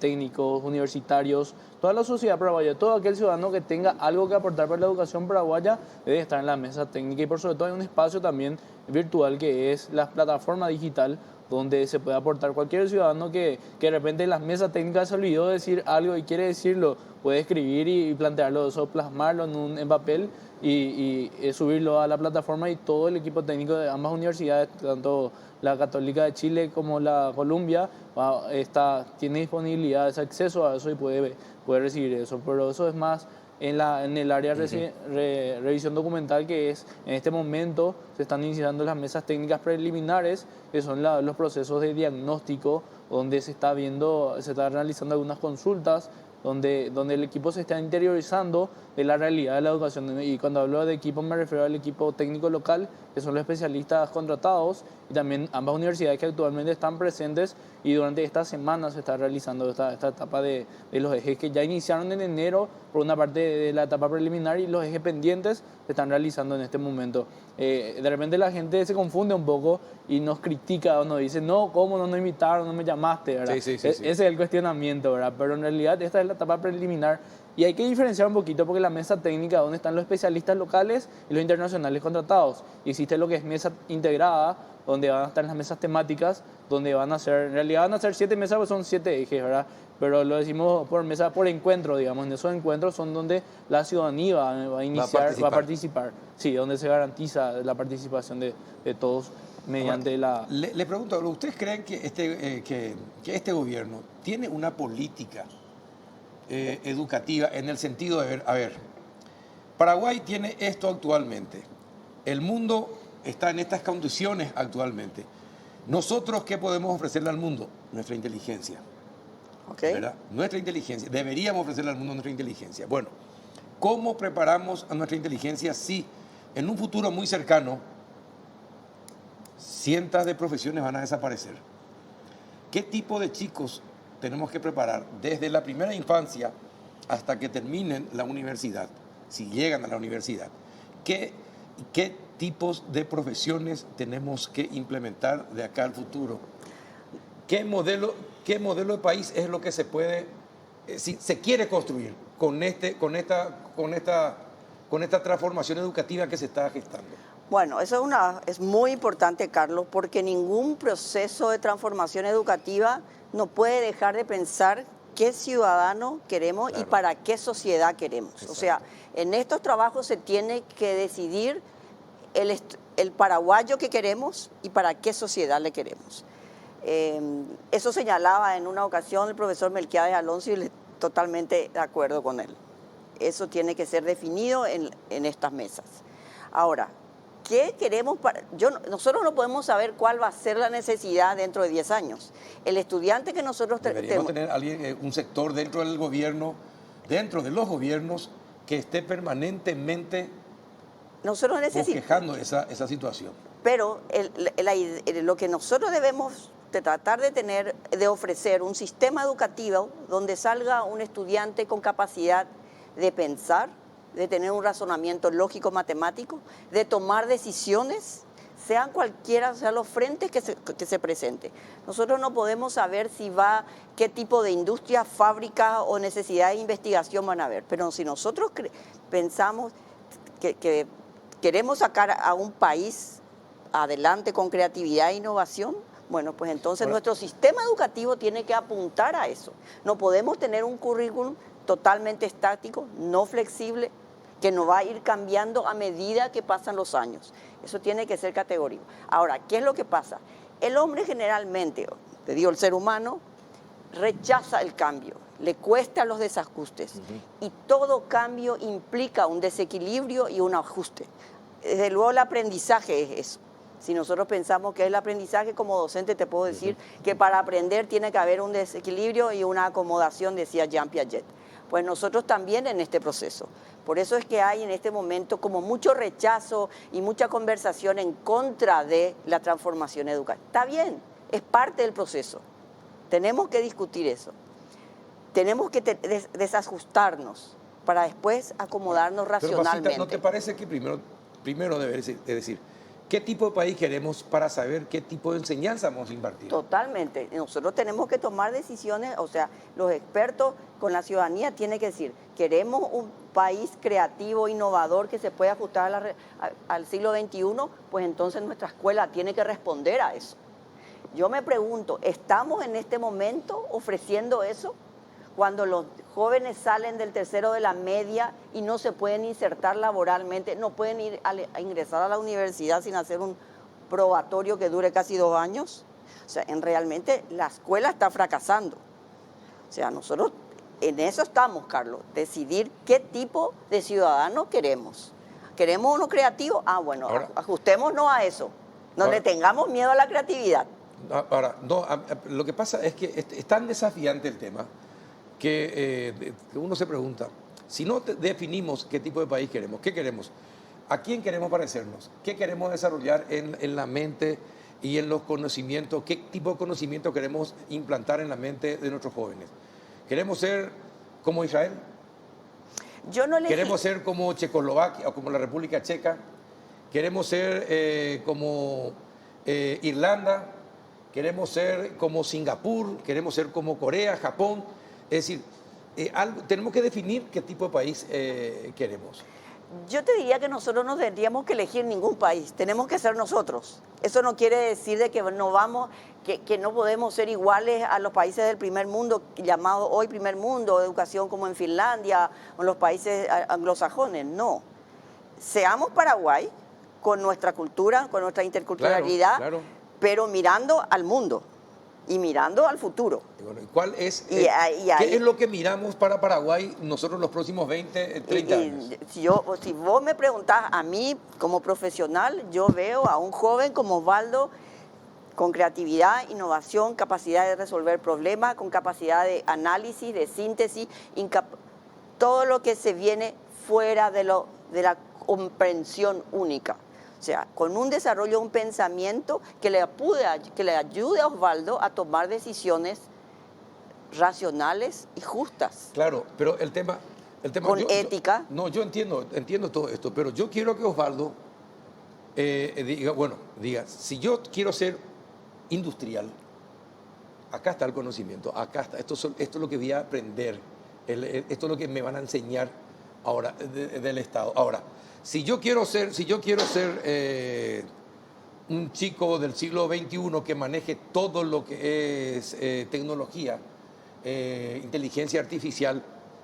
F: técnicos, universitarios, toda la sociedad paraguaya, todo aquel ciudadano que tenga algo que aportar para la educación paraguaya debe estar en la mesa técnica y por sobre todo hay un espacio también virtual que es la plataforma digital donde se puede aportar cualquier ciudadano que de repente en las mesas técnicas se olvidó decir algo y quiere decirlo, puede escribir y plantearlo, eso, plasmarlo en papel y subirlo a la plataforma y todo el equipo técnico de ambas universidades, tanto la Católica de Chile como la Columbia, tiene disponibilidad, ese acceso a eso y puede recibir eso, pero eso es más en el área de revisión documental que es, en este momento se están iniciando las mesas técnicas preliminares, que son los procesos de diagnóstico, donde se está realizando algunas consultas, donde el equipo se está interiorizando de la realidad de la educación. Y cuando hablo de equipo me refiero al equipo técnico local, que son los especialistas contratados, y también ambas universidades que actualmente están presentes y durante esta semana se está realizando esta etapa de los ejes que ya iniciaron en enero, por una parte de la etapa preliminar y los ejes pendientes se están realizando en este momento. De repente la gente se confunde un poco y nos critica o nos dice, no, ¿cómo no nos invitaron, no me llamaste? ¿Verdad?
A: Sí.
F: Ese es el cuestionamiento, ¿verdad? Pero en realidad esta es la etapa preliminar y hay que diferenciar un poquito porque la mesa técnica donde están los especialistas locales y los internacionales contratados. Y existe lo que es mesa integrada, donde van a estar las mesas temáticas, donde en realidad van a ser 7 mesas, pues son 7 ejes, ¿verdad? Pero lo decimos por mesa, por encuentro, digamos. En esos encuentros son donde la ciudadanía va a participar. Sí, donde se garantiza la participación de todos mediante
A: Ahora, le pregunto, ¿ustedes creen que este gobierno tiene una política educativa en el sentido de ver, Paraguay tiene esto actualmente, el mundo está en estas condiciones actualmente. Nosotros, ¿qué podemos ofrecerle al mundo? Nuestra inteligencia.
E: Okay.
A: ¿Verdad? Nuestra inteligencia. Deberíamos ofrecerle al mundo nuestra inteligencia. Bueno, ¿cómo preparamos a nuestra inteligencia si en un futuro muy cercano cientos de profesiones van a desaparecer? ¿Qué tipo de chicos tenemos que preparar desde la primera infancia hasta que terminen la universidad, si llegan a la universidad? ¿Qué tipos de profesiones tenemos que implementar de acá al futuro? ¿Qué modelo de país es lo que se puede, si se quiere construir con esta transformación educativa que se está gestando?
E: Bueno, eso es muy importante, Carlos, porque ningún proceso de transformación educativa no puede dejar de pensar qué ciudadano queremos y para qué sociedad queremos.
A: Exacto.
E: O sea, en estos trabajos se tiene que decidir el paraguayo que queremos y para qué sociedad le queremos. Eso señalaba en una ocasión el profesor Melquiades Alonso y totalmente de acuerdo con él. Eso tiene que ser definido en estas mesas. Ahora, ¿qué queremos? Nosotros no podemos saber cuál va a ser la necesidad dentro de 10 años. El estudiante que nosotros
A: Deberíamos tener alguien, un sector dentro del gobierno, dentro de los gobiernos, que esté permanentemente
E: nosotros necesitamos
A: quejando esa situación.
E: Pero lo que nosotros debemos de tratar de tener, de ofrecer un sistema educativo donde salga un estudiante con capacidad de pensar, de tener un razonamiento lógico matemático, de tomar decisiones, sean cualquiera, sean los frentes que se presente. Nosotros no podemos saber qué tipo de industria, fábrica o necesidad de investigación van a haber, pero si nosotros pensamos que queremos sacar a un país adelante con creatividad e innovación, bueno, pues entonces nuestro sistema educativo tiene que apuntar a eso. No podemos tener un currículum totalmente estático, no flexible, que no va a ir cambiando a medida que pasan los años. Eso tiene que ser categórico. Ahora, ¿qué es lo que pasa? El hombre generalmente, te digo, el ser humano, rechaza el cambio, le cuesta los desajustes. Y todo cambio implica un desequilibrio y un ajuste. Desde luego el aprendizaje es eso. Si nosotros pensamos que es el aprendizaje, como docente te puedo decir que para aprender tiene que haber un desequilibrio y una acomodación, decía Jean Piaget. Pues nosotros también en este proceso. Por eso es que hay en este momento como mucho rechazo y mucha conversación en contra de la transformación educativa. Está bien, es parte del proceso. Tenemos que discutir eso. Tenemos que desajustarnos para después acomodarnos racionalmente.
A: Pero, Pasita, ¿no te parece que primero debe decir qué tipo de país queremos para saber qué tipo de enseñanza vamos a impartir?
E: Totalmente. Nosotros tenemos que tomar decisiones, o sea, los expertos con la ciudadanía tienen que decir, queremos un país creativo, innovador, que se pueda ajustar al siglo XXI, pues entonces nuestra escuela tiene que responder a eso. Yo me pregunto, ¿estamos en este momento ofreciendo eso? Cuando los jóvenes salen del tercero de la media y no se pueden insertar laboralmente, no pueden ir a ingresar a la universidad sin hacer un probatorio que dure casi 2 años. O sea, realmente la escuela está fracasando. O sea, nosotros en eso estamos, Carlos, decidir qué tipo de ciudadano queremos. ¿Queremos uno creativo? Ah, bueno, ajustémonos a eso. No le tengamos miedo a la creatividad.
A: Ahora, lo que pasa es que es tan desafiante el tema que uno se pregunta, si no definimos qué tipo de país queremos, qué queremos, a quién queremos parecernos, qué queremos desarrollar en la mente y en los conocimientos, qué tipo de conocimiento queremos implantar en la mente de nuestros jóvenes. ¿Queremos ser como Israel? ¿Queremos ser como Checoslovaquia o como la República Checa? ¿Queremos ser como Irlanda? ¿Queremos ser como Singapur? ¿Queremos ser como Corea, Japón? Es decir, tenemos que definir qué tipo de país queremos.
E: Yo te diría que nosotros no tendríamos que elegir ningún país, tenemos que ser nosotros. Eso no quiere decir de que no podemos ser iguales a los países del primer mundo, llamados hoy primer mundo, educación como en Finlandia o en los países anglosajones. No. Seamos Paraguay con nuestra cultura, con nuestra interculturalidad, claro. Pero mirando al mundo y mirando al futuro.
A: Bueno, ¿cuál es, ¿qué es lo que miramos para Paraguay nosotros los próximos 20, 30 años?
E: Si vos me preguntás a mí como profesional, yo veo a un joven como Osvaldo con creatividad, innovación, capacidad de resolver problemas, con capacidad de análisis, de síntesis, todo lo que se viene fuera de la comprensión única. O sea, con un desarrollo, un pensamiento que le ayude a Osvaldo a tomar decisiones racionales y justas.
A: Claro, pero el tema
E: con ética.
A: Yo entiendo todo esto, pero yo quiero que Osvaldo diga, si yo quiero ser industrial, acá está el conocimiento, acá está, esto es lo que voy a aprender, esto es lo que me van a enseñar ahora del Estado. Ahora, si yo quiero ser un chico del siglo XXI que maneje todo lo que es tecnología, inteligencia artificial,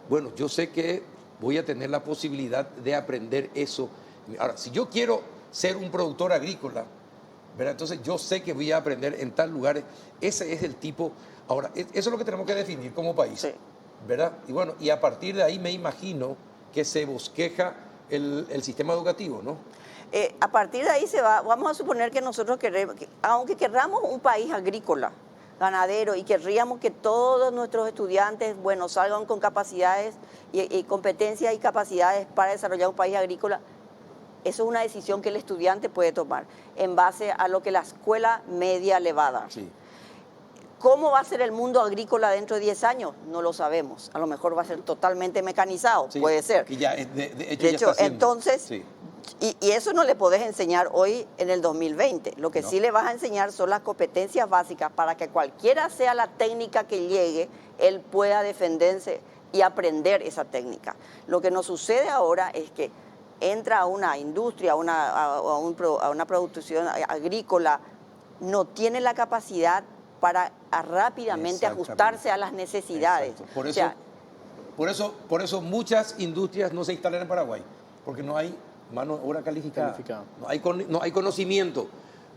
A: bueno, yo sé que voy a tener la posibilidad de aprender eso. Ahora, si yo quiero ser un productor agrícola, ¿verdad? Entonces yo sé que voy a aprender en tal lugar. Ese es el tipo. Ahora, eso es lo que tenemos que definir como país,
E: Sí.
A: ¿verdad? Y bueno, y a partir de ahí me imagino que se bosqueja el sistema educativo, ¿no?
E: A partir de ahí vamos a suponer que nosotros queremos, aunque querramos un país agrícola, ganadero, y querríamos que todos nuestros estudiantes, bueno, salgan con capacidades y competencias y capacidades para desarrollar un país agrícola, eso es una decisión que el estudiante puede tomar en base a lo que la escuela media le va a dar.
A: Sí.
E: ¿Cómo va a ser el mundo agrícola dentro de 10 años? No lo sabemos. A lo mejor va a ser totalmente mecanizado,
A: Sí,
E: puede ser.
A: que ya, de hecho,
E: De
A: ya
E: hecho,
A: está haciendo.
E: entonces,
A: Sí.
E: y eso no le podés enseñar hoy en el 2020. Lo que
A: No.
E: sí le vas a enseñar son las competencias básicas para que cualquiera sea la técnica que llegue, él pueda defenderse y aprender esa técnica. Lo que nos sucede ahora es que entra a una industria, a una producción agrícola, no tiene la capacidad para rápidamente
A: Exactamente.
E: ajustarse a las necesidades.
A: Exacto. Por
E: O
A: eso,
E: sea,
A: por eso muchas industrias no se instalan en Paraguay, porque no hay mano de obra calificada. No hay conocimiento.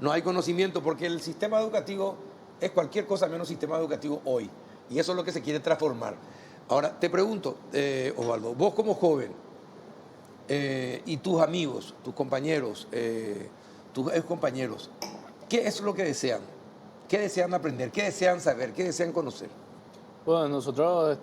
A: No hay conocimiento, porque el sistema educativo es cualquier cosa menos sistema educativo hoy. Y eso es lo que se quiere transformar. Ahora, te pregunto, Osvaldo, vos como joven, y tus amigos, tus compañeros, tus ex compañeros, ¿qué es lo que desean? ¿Qué desean aprender? ¿Qué desean saber? ¿Qué desean conocer?
F: Bueno, nosotros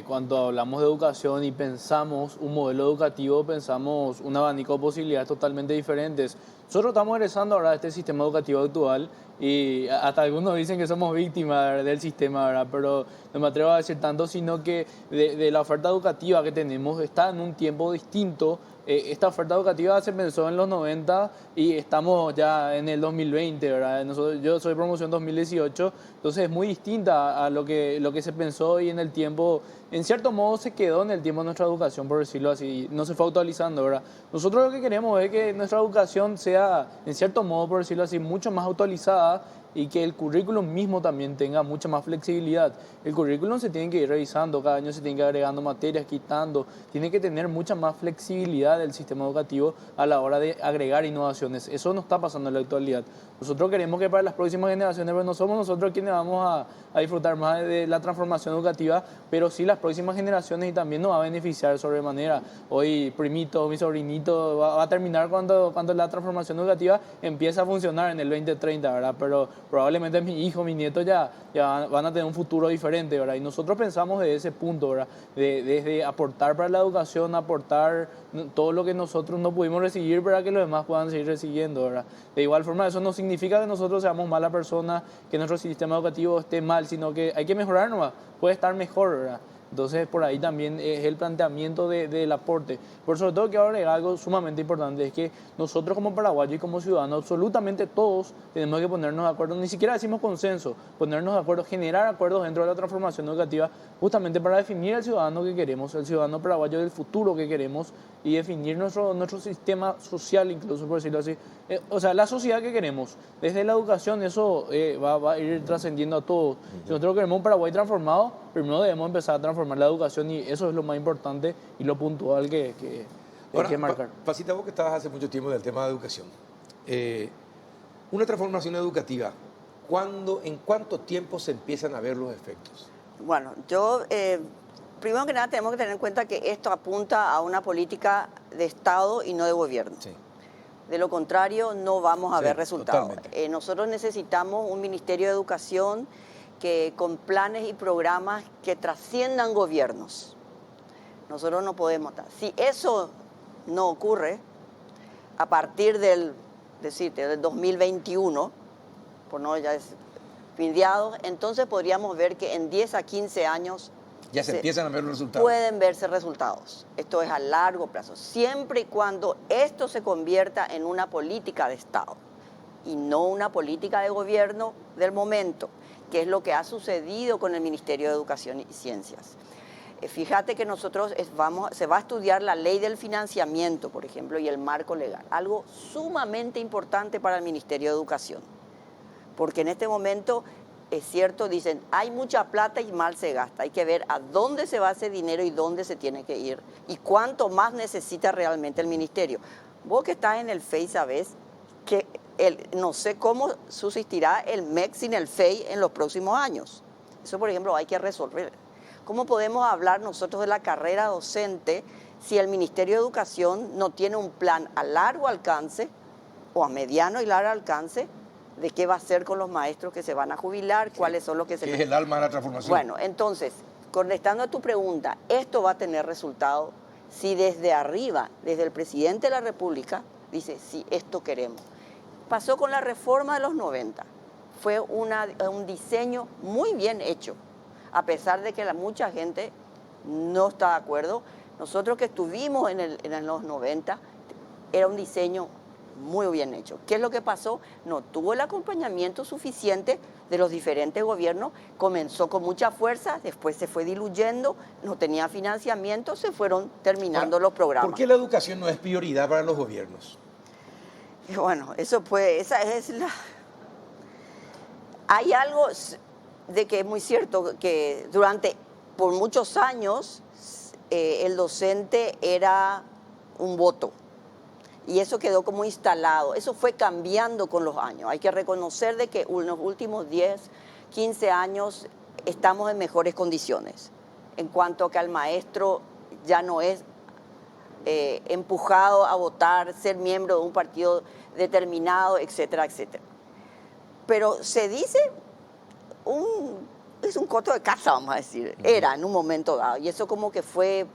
F: cuando hablamos de educación y pensamos un modelo educativo, pensamos un abanico de posibilidades totalmente diferentes. Nosotros estamos egresando ahora de este sistema educativo actual y hasta algunos dicen que somos víctimas, ¿verdad?, del sistema, ¿verdad? Pero no me atrevo a decir tanto, sino que de la oferta educativa que tenemos está en un tiempo distinto. Esta oferta educativa se pensó en los 90 y estamos ya en el 2020, ¿verdad? Yo soy promoción 2018, entonces es muy distinta a lo que se pensó, y en el tiempo, en cierto modo, se quedó en el tiempo nuestra educación, por decirlo así, no se fue actualizando, ¿verdad? Nosotros lo que queremos es que nuestra educación sea, en cierto modo, por decirlo así, mucho más actualizada, y que el currículum mismo también tenga mucha más flexibilidad. El currículum se tiene que ir revisando, cada año se tiene que ir agregando materias, quitando, tiene que tener mucha más flexibilidad del sistema educativo a la hora de agregar innovaciones. Eso no está pasando en la actualidad. Nosotros queremos que para las próximas generaciones, pero no somos nosotros quienes vamos a disfrutar más de la transformación educativa, pero sí las próximas generaciones, y también nos va a beneficiar sobremanera. Hoy primito, mi sobrinito va a terminar cuando la transformación educativa empieza a funcionar en el 2030, ¿verdad? Pero probablemente mi hijo, mi nieto ya van a tener un futuro diferente, ¿verdad? Y nosotros pensamos de ese punto, ¿verdad? Desde aportar para la educación, aportar todo lo que nosotros no pudimos recibir para que los demás puedan seguir recibiendo, ¿verdad? De igual forma, eso no significa que nosotros seamos mala persona, que nuestro sistema educativo esté mal, sino que hay que mejorar nomás, puede estar mejor, ¿verdad? Entonces, por ahí también es el planteamiento del aporte. Por sobre todo, quiero agregar algo sumamente importante, es que nosotros como paraguayos y como ciudadanos, absolutamente todos tenemos que ponernos de acuerdo, ni siquiera decimos consenso, ponernos de acuerdo, generar acuerdos dentro de la transformación educativa, justamente para definir el ciudadano que queremos, el ciudadano paraguayo del futuro que queremos, y definir nuestro sistema social, incluso por decirlo así. O sea, la sociedad que queremos. Desde la educación eso va a ir trascendiendo a todos. Si nosotros queremos un Paraguay transformado, primero debemos empezar a transformar la educación, y eso es lo más importante y lo puntual que hay que marcar.
A: Pasita, vos que estabas hace mucho tiempo del tema de educación, una transformación educativa, ¿en cuánto tiempo se empiezan a ver los efectos?
E: Bueno, primero que nada tenemos que tener en cuenta que esto apunta a una política de Estado y no de gobierno.
A: Sí.
E: De lo contrario, no vamos a
A: Sí,
E: ver resultados.
A: totalmente.
E: Nosotros necesitamos un Ministerio de Educación con planes y programas que trasciendan gobiernos. Nosotros no podemos. Si eso no ocurre, a partir del 2021, por no ya es mediados, entonces podríamos ver que en 10 a 15 años
A: Ya se empiezan a ver los resultados.
E: pueden verse resultados. Esto es a largo plazo, siempre y cuando esto se convierta en una política de Estado y no una política de gobierno del momento, que es lo que ha sucedido con el Ministerio de Educación y Ciencias. Fíjate que nosotros se va a estudiar la ley del financiamiento, por ejemplo, y el marco legal, algo sumamente importante para el Ministerio de Educación, porque en este momento es cierto, dicen, hay mucha plata y mal se gasta. Hay que ver a dónde se va ese dinero y dónde se tiene que ir. Y cuánto más necesita realmente el ministerio. Vos que estás en el FEI sabés que no sé cómo subsistirá el MEC sin el FEI en los próximos años. Eso, por ejemplo, hay que resolver. ¿Cómo podemos hablar nosotros de la carrera docente si el Ministerio de Educación no tiene un plan a largo alcance o a mediano y largo alcance de qué va a hacer con los maestros que se van a jubilar, cuáles son los que se...
A: Que es el alma de la transformación.
E: Bueno, entonces, contestando a tu pregunta, esto va a tener resultado si desde arriba, desde el presidente de la República, dice, sí, esto queremos. Pasó con la reforma de los 90. Fue un diseño muy bien hecho, a pesar de que mucha gente no está de acuerdo. Nosotros que estuvimos en los 90, era un diseño muy bien hecho. ¿Qué es lo que pasó? No tuvo el acompañamiento suficiente de los diferentes gobiernos, comenzó con mucha fuerza, después se fue diluyendo, no tenía financiamiento, se fueron terminando los programas.
A: ¿Por qué la educación no es prioridad para los gobiernos?
E: Y bueno, esa es la... Hay algo de que es muy cierto, que por muchos años, el docente era un voto. Y eso quedó como instalado. Eso fue cambiando con los años. Hay que reconocer de que en los últimos 10, 15 años estamos en mejores condiciones. En cuanto a que al maestro ya no es empujado a votar, ser miembro de un partido determinado, etcétera, etcétera. Pero se dice, es un coto de casa, vamos a decir. Era en un momento dado. Y eso como que fue...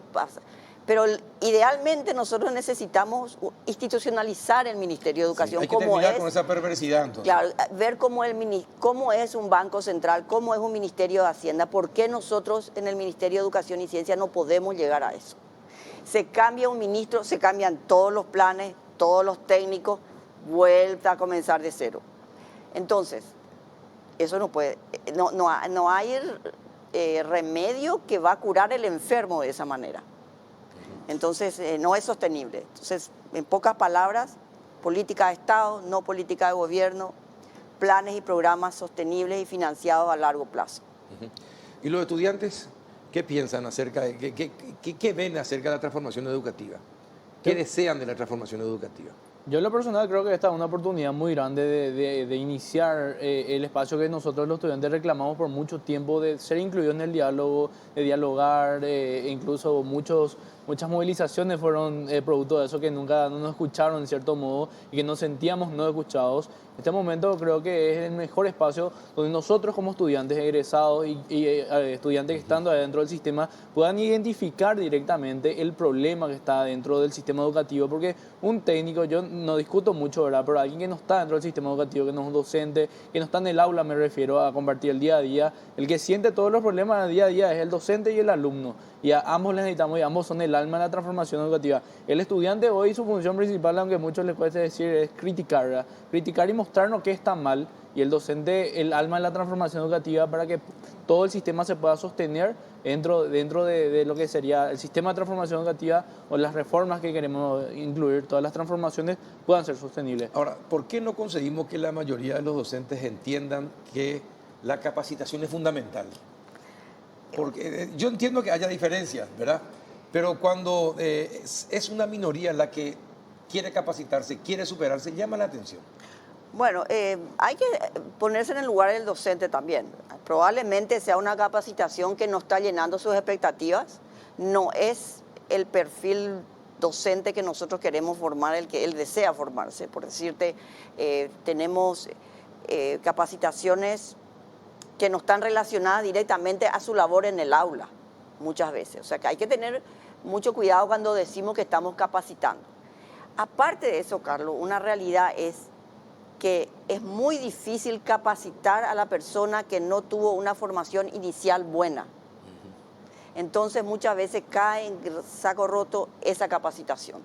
E: Pero idealmente nosotros necesitamos institucionalizar el Ministerio de Educación.
A: Sí, hay que terminar con esa perversidad, entonces.
E: Claro, ver cómo es un banco central, cómo es un Ministerio de Hacienda, por qué nosotros en el Ministerio de Educación y Ciencia no podemos llegar a eso. Se cambia un ministro, se cambian todos los planes, todos los técnicos, vuelta a comenzar de cero. Entonces, eso no puede, no hay remedio que va a curar el enfermo de esa manera. Entonces, no es sostenible. Entonces, en pocas palabras, política de Estado, no política de gobierno, planes y programas sostenibles y financiados a largo plazo.
A: ¿Y los estudiantes qué piensan acerca de, qué ven acerca de la transformación educativa? ¿Qué desean de la transformación educativa?
F: Yo en lo personal creo que esta es una oportunidad muy grande de iniciar el espacio que nosotros los estudiantes reclamamos por mucho tiempo, de ser incluidos en el diálogo, de dialogar, incluso muchas movilizaciones fueron producto de eso, que nunca no nos escucharon en cierto modo y que nos sentíamos no escuchados. En este momento creo que es el mejor espacio donde nosotros como estudiantes egresados y estudiantes que estando adentro del sistema puedan identificar directamente el problema que está dentro del sistema educativo, porque un técnico, yo no discuto mucho, ¿verdad?, pero alguien que no está dentro del sistema educativo, que no es un docente, que no está en el aula, me refiero a compartir el día a día, el que siente todos los problemas del día a día es el docente y el alumno, y a ambos les necesitamos y ambos son el alma de la transformación educativa. El estudiante hoy, su función principal, aunque a muchos les cueste decir, es criticar, ¿verdad?, criticar y mostrarnos qué está mal, y el docente el alma de la transformación educativa para que todo el sistema se pueda sostener dentro de lo que sería el sistema de transformación educativa o las reformas que queremos incluir, todas las transformaciones puedan ser sostenibles.
A: Ahora, ¿por qué no conseguimos que la mayoría de los docentes entiendan que la capacitación es fundamental? Porque yo entiendo que haya diferencias, ¿verdad? Pero cuando es una minoría la que quiere capacitarse, quiere superarse, llama la atención.
E: Bueno, hay que ponerse en el lugar del docente también. Probablemente sea una capacitación que no está llenando sus expectativas, no es el perfil docente que nosotros queremos formar, el que él desea formarse. Por decirte, tenemos capacitaciones que no están relacionadas directamente a su labor en el aula, muchas veces. O sea que hay que tener mucho cuidado cuando decimos que estamos capacitando. Aparte de eso, Carlos, una realidad es que es muy difícil capacitar a la persona que no tuvo una formación inicial buena. Entonces muchas veces cae en saco roto esa capacitación.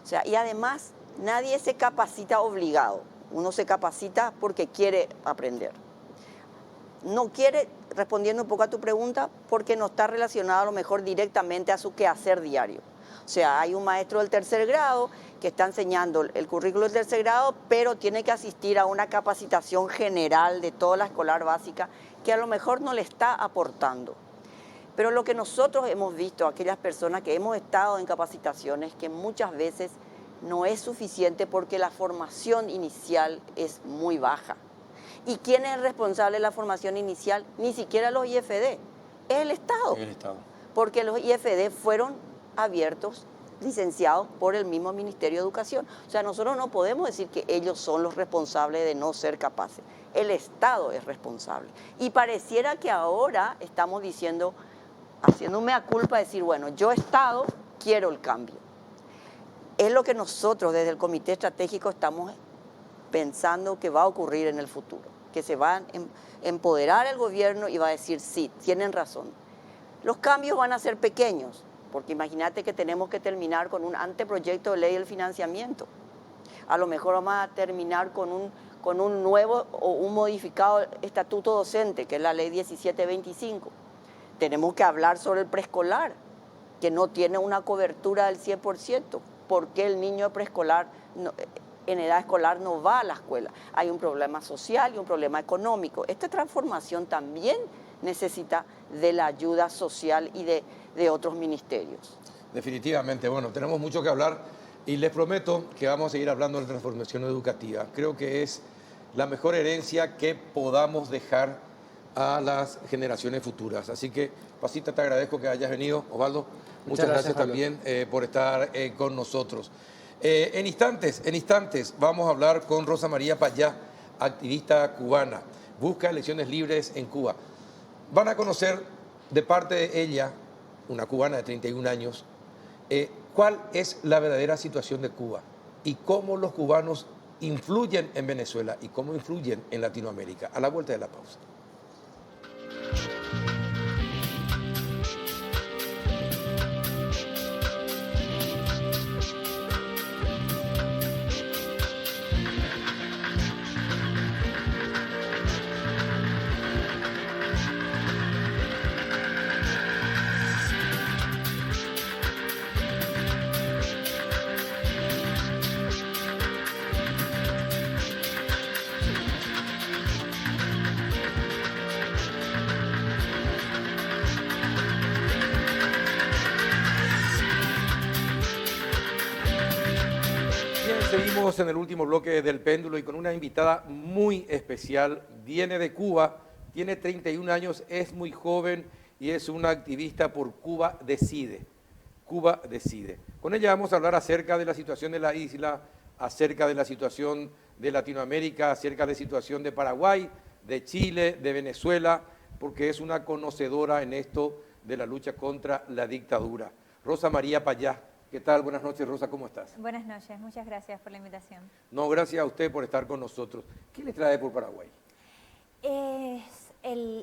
E: O sea, y además nadie se capacita obligado. Uno se capacita porque quiere aprender. No quiere, respondiendo un poco a tu pregunta, porque no está relacionado a lo mejor directamente a su quehacer diario. O sea, hay un maestro del tercer grado que está enseñando el currículo del tercer grado, pero tiene que asistir a una capacitación general de toda la escolar básica que a lo mejor no le está aportando. Pero lo que nosotros hemos visto, aquellas personas que hemos estado en capacitaciones, que muchas veces no es suficiente porque la formación inicial es muy baja. ¿Y quién es el responsable de la formación inicial? Ni siquiera los IFD, es el Estado.
A: El Estado.
E: Porque los IFD fueron abiertos, licenciados por el mismo Ministerio de Educación. O sea, nosotros no podemos decir que ellos son los responsables de no ser capaces. El Estado es responsable. Y pareciera que ahora estamos diciendo, haciendo mea culpa, decir, bueno, yo Estado quiero el cambio. Es lo que nosotros desde el Comité Estratégico estamos pensando que va a ocurrir en el futuro, que se va a empoderar el gobierno y va a decir, sí, tienen razón. Los cambios van a ser pequeños, porque imagínate que tenemos que terminar con un anteproyecto de ley del financiamiento. A lo mejor vamos a terminar con un nuevo o un modificado estatuto docente, que es la ley 1725. Tenemos que hablar sobre el preescolar, que no tiene una cobertura del 100%. ¿Por qué el niño de preescolar en edad escolar no va a la escuela? Hay un problema social y un problema económico. Esta transformación también necesita de la ayuda social y de otros ministerios.
A: Definitivamente, bueno, tenemos mucho que hablar y les prometo que vamos a seguir hablando de la transformación educativa. Creo que es la mejor herencia que podamos dejar a las generaciones futuras. Así que, Pasita, te agradezco que hayas venido. Osvaldo, muchas gracias también por estar con nosotros. En instantes vamos a hablar con Rosa María Payá, activista cubana. Busca elecciones libres en Cuba. Van a conocer de parte de ella, una cubana de 31 años, cuál es la verdadera situación de Cuba y cómo los cubanos influyen en Venezuela y cómo influyen en Latinoamérica. A la vuelta de la pausa. Seguimos en el último bloque del péndulo y con una invitada muy especial. Viene de Cuba, tiene 31 años, es muy joven y es una activista por Cuba Decide. Cuba Decide. Con ella vamos a hablar acerca de la situación de la isla, acerca de la situación de Latinoamérica, acerca de la situación de Paraguay, de Chile, de Venezuela, porque es una conocedora en esto de la lucha contra la dictadura. Rosa María Payá. ¿Qué tal? Buenas noches, Rosa, ¿cómo estás?
G: Buenas noches, muchas gracias por la invitación.
A: No, gracias a usted por estar con nosotros. ¿Qué le trae por Paraguay?
G: Es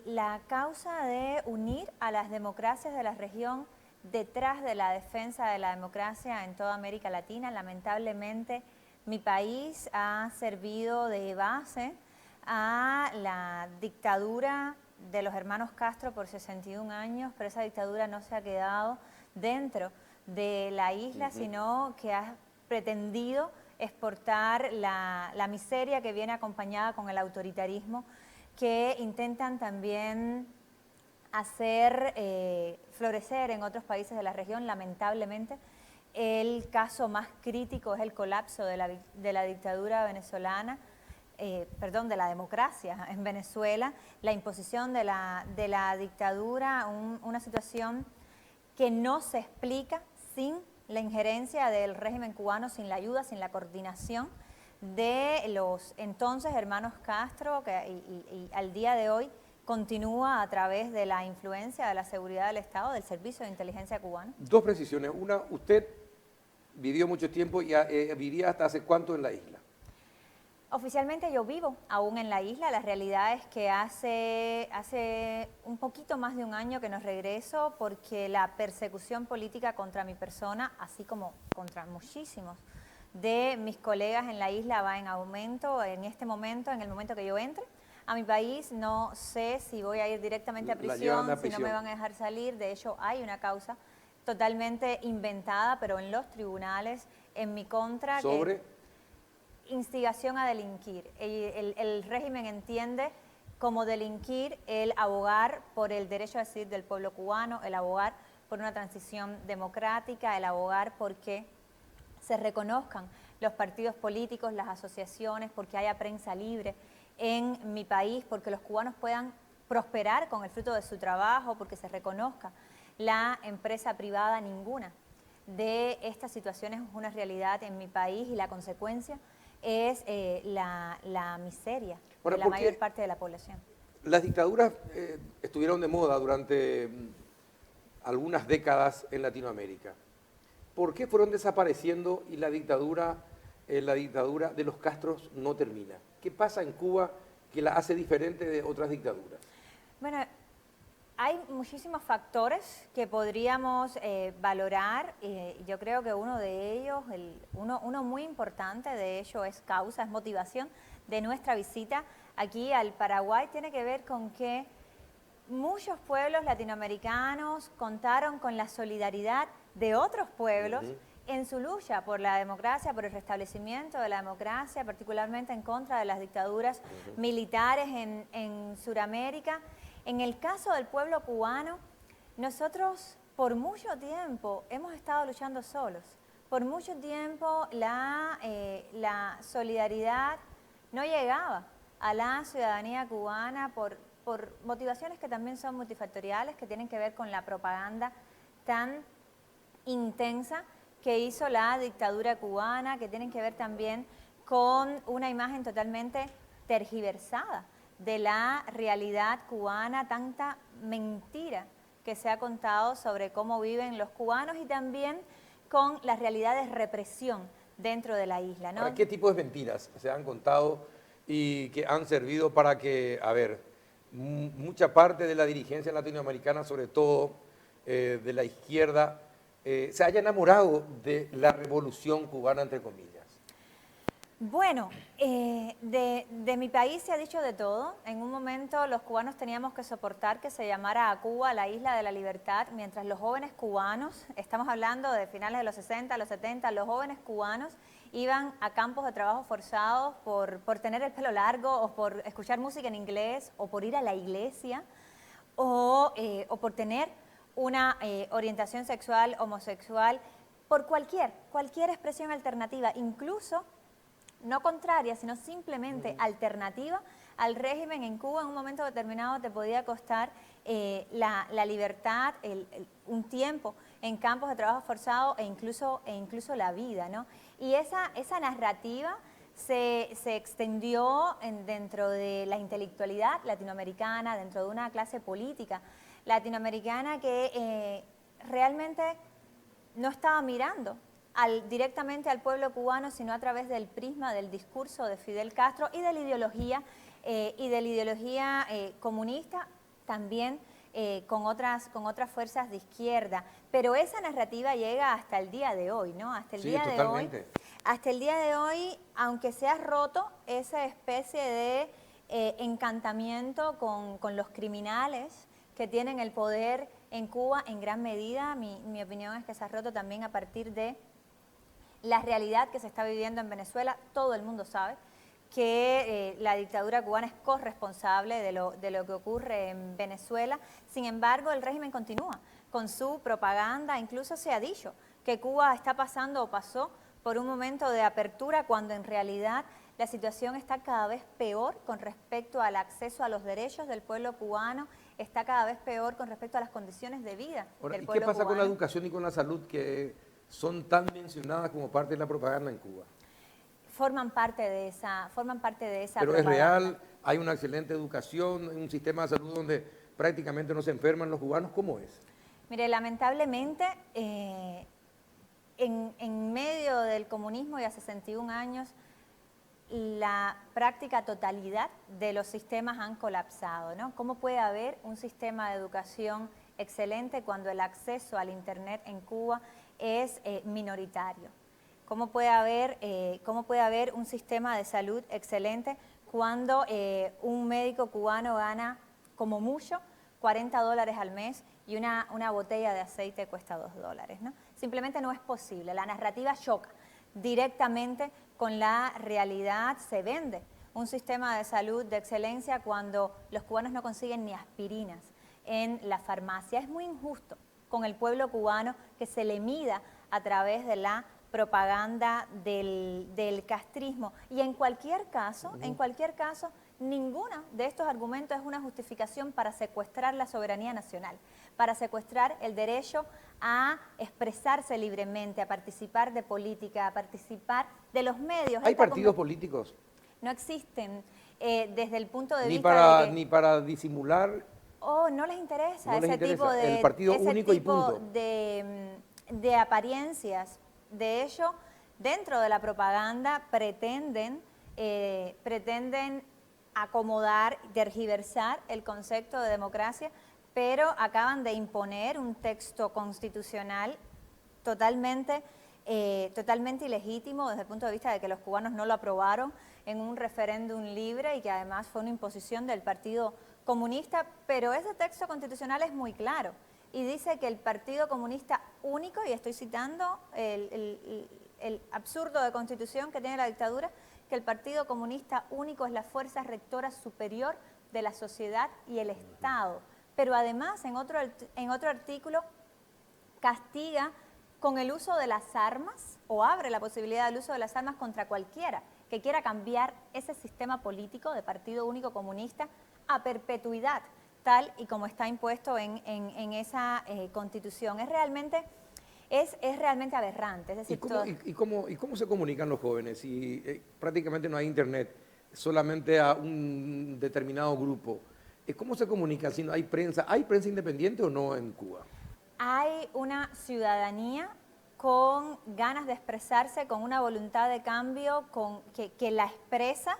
G: la causa de unir a las democracias de la región detrás de la defensa de la democracia en toda América Latina. Lamentablemente, mi país ha servido de base a la dictadura de los hermanos Castro por 61 años, pero esa dictadura no se ha quedado dentro de la isla, sino que ha pretendido exportar la miseria que viene acompañada con el autoritarismo, que intentan también hacer florecer en otros países de la región. Lamentablemente, el caso más crítico es el colapso de la dictadura venezolana, de la democracia en Venezuela, la imposición de la dictadura, una situación que no se explica sin la injerencia del régimen cubano, sin la ayuda, sin la coordinación de los entonces hermanos Castro, y al día de hoy continúa a través de la influencia de la seguridad del Estado, del Servicio de Inteligencia cubano.
A: Dos precisiones. Una, usted vivió mucho tiempo y vivía hasta hace cuánto en la isla.
G: Oficialmente yo vivo aún en la isla. La realidad es que hace un poquito más de un año que no regreso, porque la persecución política contra mi persona, así como contra muchísimos de mis colegas en la isla, va en aumento. En este momento, en el momento que yo entre a mi país, no sé si voy a ir directamente a prisión, si no me van a dejar salir. De hecho, hay una causa totalmente inventada, pero en los tribunales, en mi contra.
A: ¿Sobre?
G: Instigación a delinquir. El régimen entiende como delinquir el abogar por el derecho a decidir del pueblo cubano, el abogar por una transición democrática, el abogar porque se reconozcan los partidos políticos, las asociaciones, porque haya prensa libre en mi país, porque los cubanos puedan prosperar con el fruto de su trabajo, porque se reconozca la empresa privada. Ninguna de estas situaciones es una realidad en mi país y la consecuencia es la miseria de la mayor parte de la población.
A: Las dictaduras estuvieron de moda durante algunas décadas en Latinoamérica. ¿Por qué fueron desapareciendo y la dictadura de los Castros no termina? ¿Qué pasa en Cuba que la hace diferente de otras dictaduras?
G: Bueno, hay muchísimos factores que podríamos valorar. Yo creo que uno de ellos, uno muy importante de ello es causa, es motivación de nuestra visita aquí al Paraguay. Tiene que ver con que muchos pueblos latinoamericanos contaron con la solidaridad de otros pueblos en su lucha por la democracia, por el restablecimiento de la democracia, particularmente en contra de las dictaduras militares en Sudamérica. En el caso del pueblo cubano, nosotros por mucho tiempo hemos estado luchando solos. Por mucho tiempo la solidaridad no llegaba a la ciudadanía cubana por motivaciones que también son multifactoriales, que tienen que ver con la propaganda tan intensa que hizo la dictadura cubana, que tienen que ver también con una imagen totalmente tergiversada de la realidad cubana, tanta mentira que se ha contado sobre cómo viven los cubanos y también con la realidad de represión dentro de la isla, ¿no?
A: Ahora, ¿qué tipo de mentiras se han contado y que han servido para que, mucha parte de la dirigencia latinoamericana, sobre todo de la izquierda, se haya enamorado de la revolución cubana, entre comillas?
G: Bueno, de mi país se ha dicho de todo. En un momento los cubanos teníamos que soportar que se llamara a Cuba la isla de la libertad, mientras los jóvenes cubanos, estamos hablando de finales de los 60, los 70, los jóvenes cubanos iban a campos de trabajo forzados por tener el pelo largo o por escuchar música en inglés o por ir a la iglesia o por tener una orientación sexual, homosexual, por cualquier expresión alternativa, incluso no contraria, sino simplemente alternativa al régimen en Cuba. En un momento determinado te podía costar la libertad, un tiempo en campos de trabajo forzado e incluso la vida, ¿no? Y esa narrativa se extendió dentro de la intelectualidad latinoamericana, dentro de una clase política latinoamericana que realmente no estaba mirando directamente al pueblo cubano, sino a través del prisma del discurso de Fidel Castro y de la ideología comunista, también con otras fuerzas de izquierda. Pero esa narrativa llega hasta el día de hoy, ¿no? Hasta el día de hoy, aunque se ha roto esa especie de encantamiento con los criminales que tienen el poder en Cuba, en gran medida, mi opinión es que se ha roto también a partir de la realidad que se está viviendo en Venezuela. Todo el mundo sabe que la dictadura cubana es corresponsable de lo que ocurre en Venezuela. Sin embargo, el régimen continúa con su propaganda. Incluso se ha dicho que Cuba está pasando o pasó por un momento de apertura, cuando en realidad la situación está cada vez peor con respecto al acceso a los derechos del pueblo cubano, está cada vez peor con respecto a las condiciones de vida del pueblo cubano.
A: ¿Y qué pasa con la educación y con la salud, que son tan mencionadas como parte de la propaganda en Cuba?
G: Forman parte de esa
A: Pero
G: propaganda.
A: es real, hay una excelente educación, un sistema de salud donde prácticamente no se enferman los cubanos. ¿Cómo es?
G: Mire, lamentablemente, en medio del comunismo y hace 61 años, la práctica totalidad de los sistemas han colapsado, ¿no? ¿Cómo puede haber un sistema de educación excelente cuando el acceso al Internet en Cuba es minoritario? ¿Cómo puede haber un sistema de salud excelente cuando un médico cubano gana como mucho $40 al mes y una botella de aceite cuesta $2, ¿no? Simplemente no es posible. La narrativa choca directamente con la realidad. Se vende un sistema de salud de excelencia cuando los cubanos no consiguen ni aspirinas en la farmacia. Es muy injusto con el pueblo cubano que se le mida a través de la propaganda del castrismo. Y en cualquier caso, ninguno de estos argumentos es una justificación para secuestrar la soberanía nacional, para secuestrar el derecho a expresarse libremente, a participar de política, a participar de los medios.
A: ¿Hay partidos políticos?
G: No existen desde el punto de
A: Ni
G: vista
A: para,
G: de que,
A: ni para disimular.
G: oh, no les interesa
A: No les
G: ese
A: interesa.
G: tipo de
A: El partido
G: ese
A: único y
G: tipo
A: punto.
G: de apariencias. De hecho, dentro de la propaganda pretenden acomodar, tergiversar el concepto de democracia, pero acaban de imponer un texto constitucional totalmente ilegítimo desde el punto de vista de que los cubanos no lo aprobaron en un referéndum libre y que además fue una imposición del Partido Comunista. Pero ese texto constitucional es muy claro y dice que el Partido Comunista único, y estoy citando el absurdo de constitución que tiene la dictadura, que el Partido Comunista único es la fuerza rectora superior de la sociedad y el Estado. Pero además, en otro artículo, castiga con el uso de las armas, o abre la posibilidad del uso de las armas contra cualquiera que quiera cambiar ese sistema político de Partido Único Comunista a perpetuidad, tal y como está impuesto en esa Constitución. Es realmente aberrante. Es decir,
A: ¿Y cómo se comunican los jóvenes si prácticamente no hay internet, solamente a un determinado grupo? ¿Cómo se comunican si no hay prensa? ¿Hay prensa independiente o no en Cuba?
G: Hay una ciudadanía con ganas de expresarse, con una voluntad de cambio, que la expresa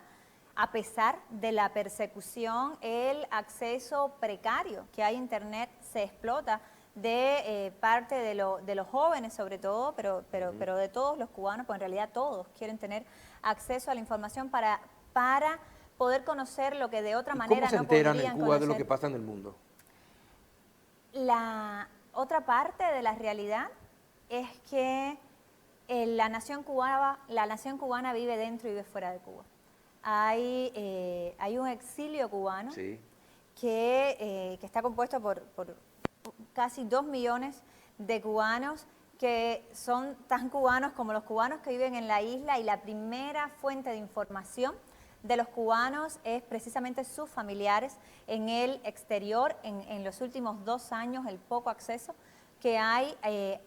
G: a pesar de la persecución. El acceso precario que hay a internet se explota de parte de los jóvenes sobre todo, pero de todos los cubanos, pues en realidad todos quieren tener acceso a la información para poder conocer lo que de otra manera no podrían conocer.
A: ¿Cómo se enteran en Cuba de lo que pasa en el mundo?
G: La otra parte de la realidad es que la nación cubana vive dentro y vive fuera de Cuba. Hay un exilio cubano que está compuesto por casi 2 millones de cubanos que son tan cubanos como los cubanos que viven en la isla, y la primera fuente de información de los cubanos es precisamente sus familiares en el exterior. En los últimos 2 años, el poco acceso que hay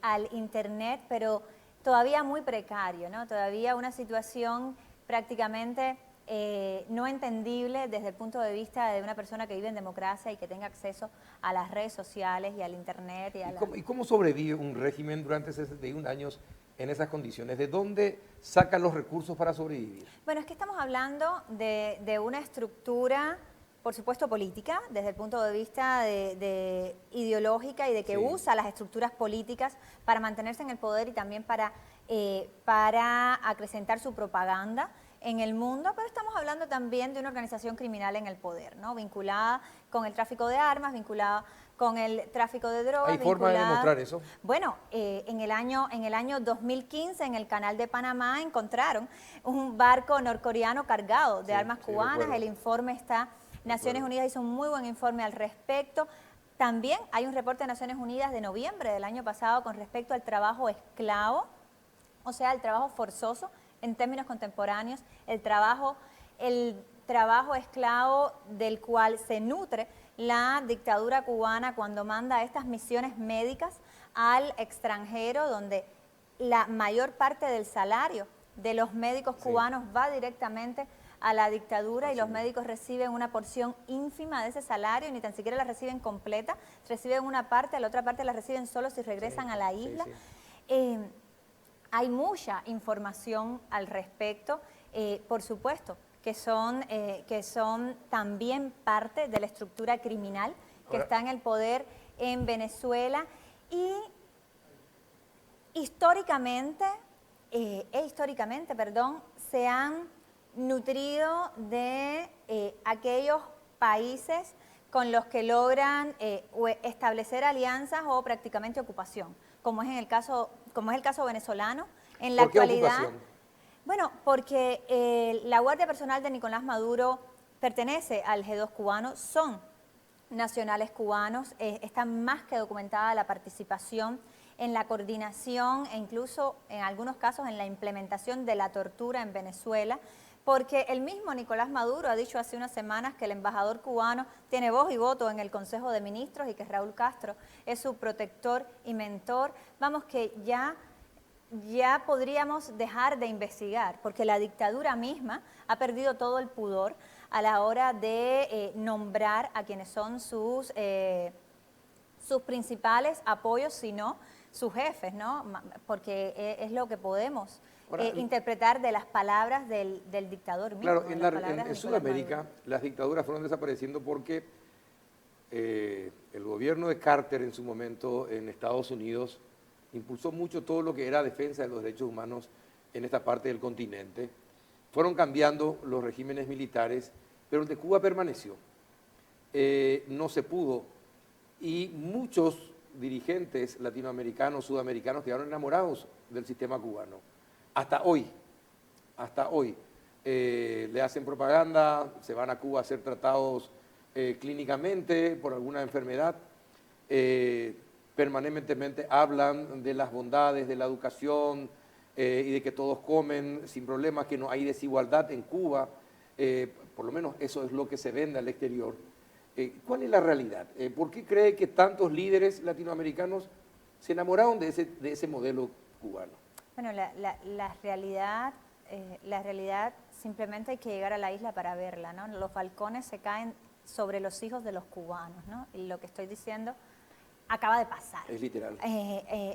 G: al internet, pero todavía muy precario, ¿no? Todavía una situación prácticamente no entendible desde el punto de vista de una persona que vive en democracia y que tenga acceso a las redes sociales y al internet. ¿Y
A: cómo sobrevive un régimen durante 61 años en esas condiciones? ¿De dónde sacan los recursos para sobrevivir?
G: Bueno, es que estamos hablando de una estructura, por supuesto, política, desde el punto de vista de ideológica, y de que usa las estructuras políticas para mantenerse en el poder y también para acrecentar su propaganda en el mundo. Pero estamos hablando también de una organización criminal en el poder, ¿no? Vinculada con el tráfico de armas, vinculada con el tráfico de drogas.
A: ¿Hay forma de demostrar eso?
G: Bueno, en el año 2015 en el Canal de Panamá encontraron un barco norcoreano cargado de armas cubanas.
A: Recuerdo.
G: El informe está, Naciones Unidas hizo un muy buen informe al respecto. También hay un reporte de Naciones Unidas de noviembre del año pasado con respecto al trabajo esclavo, o sea, el trabajo forzoso en términos contemporáneos, el trabajo esclavo del cual se nutre la dictadura cubana cuando manda estas misiones médicas al extranjero, donde la mayor parte del salario de los médicos cubanos va directamente a la dictadura, y los médicos reciben una porción ínfima de ese salario, y ni tan siquiera la reciben completa, reciben una parte, la otra parte la reciben solo si regresan a la isla. Hay mucha información al respecto, por supuesto, que son también parte de la estructura criminal que está en el poder en Venezuela, y históricamente, se han nutrido de aquellos países con los que logran establecer alianzas o prácticamente ocupación, como es el caso venezolano. En la
A: ¿Por qué
G: actualidad,
A: ocupación?
G: bueno, porque la Guardia Personal de Nicolás Maduro pertenece al G2 cubano, son nacionales cubanos, está más que documentada la participación en la coordinación e incluso en algunos casos en la implementación de la tortura en Venezuela, porque el mismo Nicolás Maduro ha dicho hace unas semanas que el embajador cubano tiene voz y voto en el Consejo de Ministros y que Raúl Castro es su protector y mentor. Vamos, que ya podríamos dejar de investigar, porque la dictadura misma ha perdido todo el pudor a la hora de nombrar a quienes son sus principales apoyos, sino sus jefes, ¿no? Porque es lo que podemos interpretar de las palabras del dictador mismo.
A: Claro,
G: de las palabras de
A: en
G: Nicolás
A: Sudamérica
G: Maduro.
A: las dictaduras fueron desapareciendo porque el gobierno de Carter en su momento en Estados Unidos impulsó mucho todo lo que era defensa de los derechos humanos en esta parte del continente. Fueron cambiando los regímenes militares, pero el de Cuba permaneció. No se pudo. Y muchos dirigentes latinoamericanos, sudamericanos quedaron enamorados del sistema cubano. Hasta hoy. Le hacen propaganda, se van a Cuba a ser tratados clínicamente por alguna enfermedad. Permanentemente hablan de las bondades de la educación y de que todos comen sin problemas, que no hay desigualdad en Cuba. Por lo menos eso es lo que se vende al exterior. ¿Cuál es la realidad? ¿Por qué cree que tantos líderes latinoamericanos se enamoraron de ese modelo cubano?
G: Bueno, la realidad simplemente hay que llegar a la isla para verla, ¿no? Los balcones se caen sobre los hijos de los cubanos, ¿no? Y lo que estoy diciendo acaba de pasar.
A: Es literal.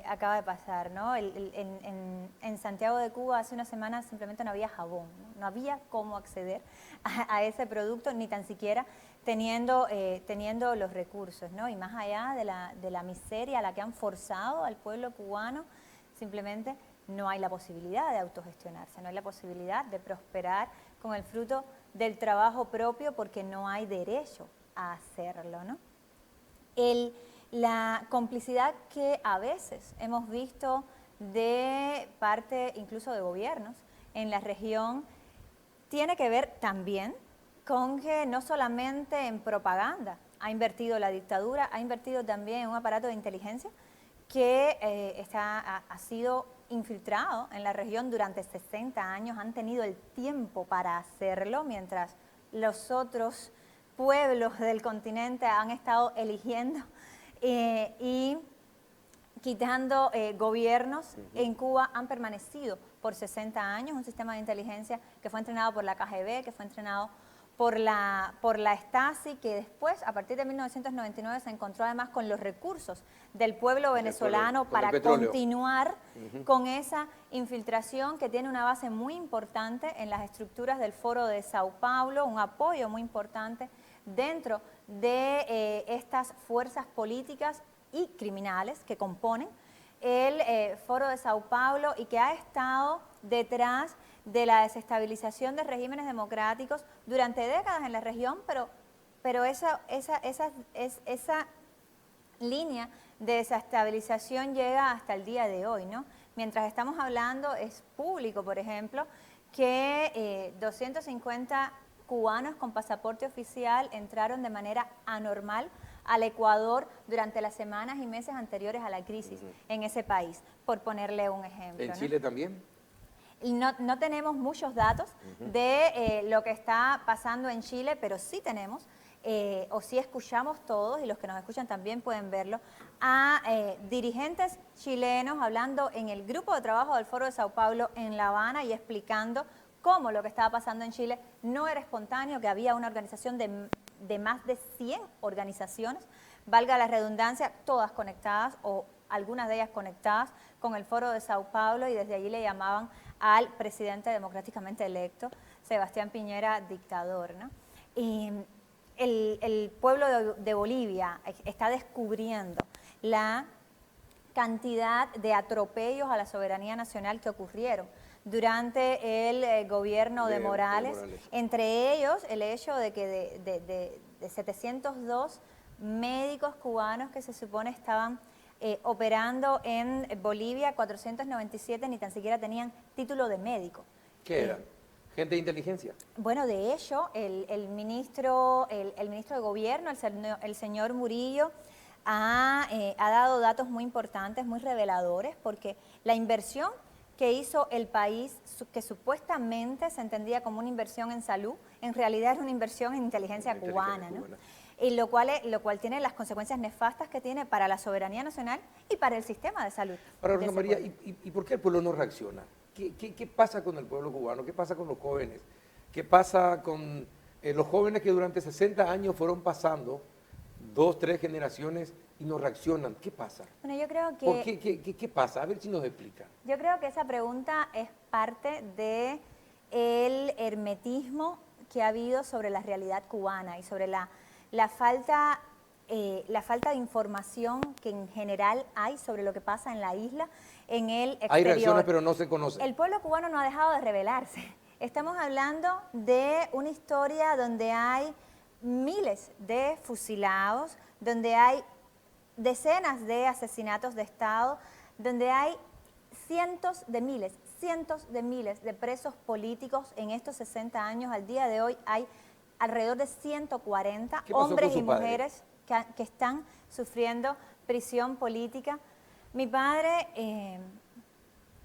G: Acaba de pasar, ¿no? En Santiago de Cuba hace una semana simplemente no había jabón, ¿no? No había cómo acceder a ese producto, ni tan siquiera teniendo los recursos, ¿no? Y más allá de la miseria a la que han forzado al pueblo cubano, simplemente no hay la posibilidad de autogestionarse, no hay la posibilidad de prosperar con el fruto del trabajo propio porque no hay derecho a hacerlo, ¿no? La complicidad que a veces hemos visto de parte incluso de gobiernos en la región tiene que ver también con que no solamente en propaganda ha invertido la dictadura, ha invertido también en un aparato de inteligencia que ha sido infiltrado en la región durante 60 años, han tenido el tiempo para hacerlo, mientras los otros pueblos del continente han estado eligiendo y quitando gobiernos. En Cuba han permanecido por 60 años un sistema de inteligencia que fue entrenado por la KGB, que fue entrenado por la Stasi, que después, a partir de 1999, se encontró además con los recursos del pueblo venezolano para continuar con esa infiltración que tiene una base muy importante en las estructuras del Foro de Sao Paulo, un apoyo muy importante dentro de estas fuerzas políticas y criminales que componen el Foro de Sao Paulo y que ha estado detrás de la desestabilización de regímenes democráticos durante décadas en la región, pero esa línea de desestabilización llega hasta el día de hoy, ¿no? Mientras estamos hablando, es público, por ejemplo, que 250 cubanos con pasaporte oficial entraron de manera anormal al Ecuador durante las semanas y meses anteriores a la crisis en ese país, por ponerle un ejemplo.
A: ¿En
G: ¿no?
A: Chile también?
G: No tenemos muchos datos de lo que está pasando en Chile, pero sí tenemos, o sí escuchamos todos, y los que nos escuchan también pueden verlo, a dirigentes chilenos hablando en el grupo de trabajo del Foro de Sao Paulo en La Habana y explicando cómo lo que estaba pasando en Chile no era espontáneo, que había una organización de más de 100 organizaciones, valga la redundancia, todas conectadas o algunas de ellas conectadas con el Foro de Sao Paulo, y desde allí le llamaban al presidente democráticamente electo, Sebastián Piñera, dictador, ¿no? Y el pueblo de Bolivia está descubriendo la cantidad de atropellos a la soberanía nacional que ocurrieron durante el gobierno de Morales, entre ellos el hecho de que de 702 médicos cubanos que se supone estaban operando en Bolivia, 497 ni tan siquiera tenían título de médico.
A: ¿Qué eran? ¿Gente de inteligencia?
G: Bueno, de hecho, el ministro de Gobierno, el señor Murillo, ha dado datos muy importantes, muy reveladores, porque la inversión que hizo el país, que supuestamente se entendía como una inversión en salud, en realidad es una inversión en inteligencia cubana, ¿no? Y lo cual tiene las consecuencias nefastas que tiene para la soberanía nacional y para el sistema de salud.
A: Ahora, Rosa María, ¿y por qué el pueblo no reacciona? ¿Qué pasa con el pueblo cubano? ¿Qué pasa con los jóvenes? ¿Qué pasa con los jóvenes que durante 60 años fueron pasando 2, 3 generaciones y no reaccionan? ¿Qué pasa?
G: Bueno, yo creo que...
A: ¿Por qué pasa? A ver si nos explica.
G: Yo creo que esa pregunta es parte del hermetismo que ha habido sobre la realidad cubana y sobre la falta de información que en general hay sobre lo que pasa en la isla, en el exterior.
A: Hay reacciones, pero no se conocen.
G: El pueblo cubano no ha dejado de rebelarse. Estamos hablando de una historia donde hay miles de fusilados, donde hay decenas de asesinatos de Estado, donde hay cientos de miles de presos políticos en estos 60 años. Al día de hoy hay alrededor de 140 hombres y mujeres que están sufriendo prisión política. Mi padre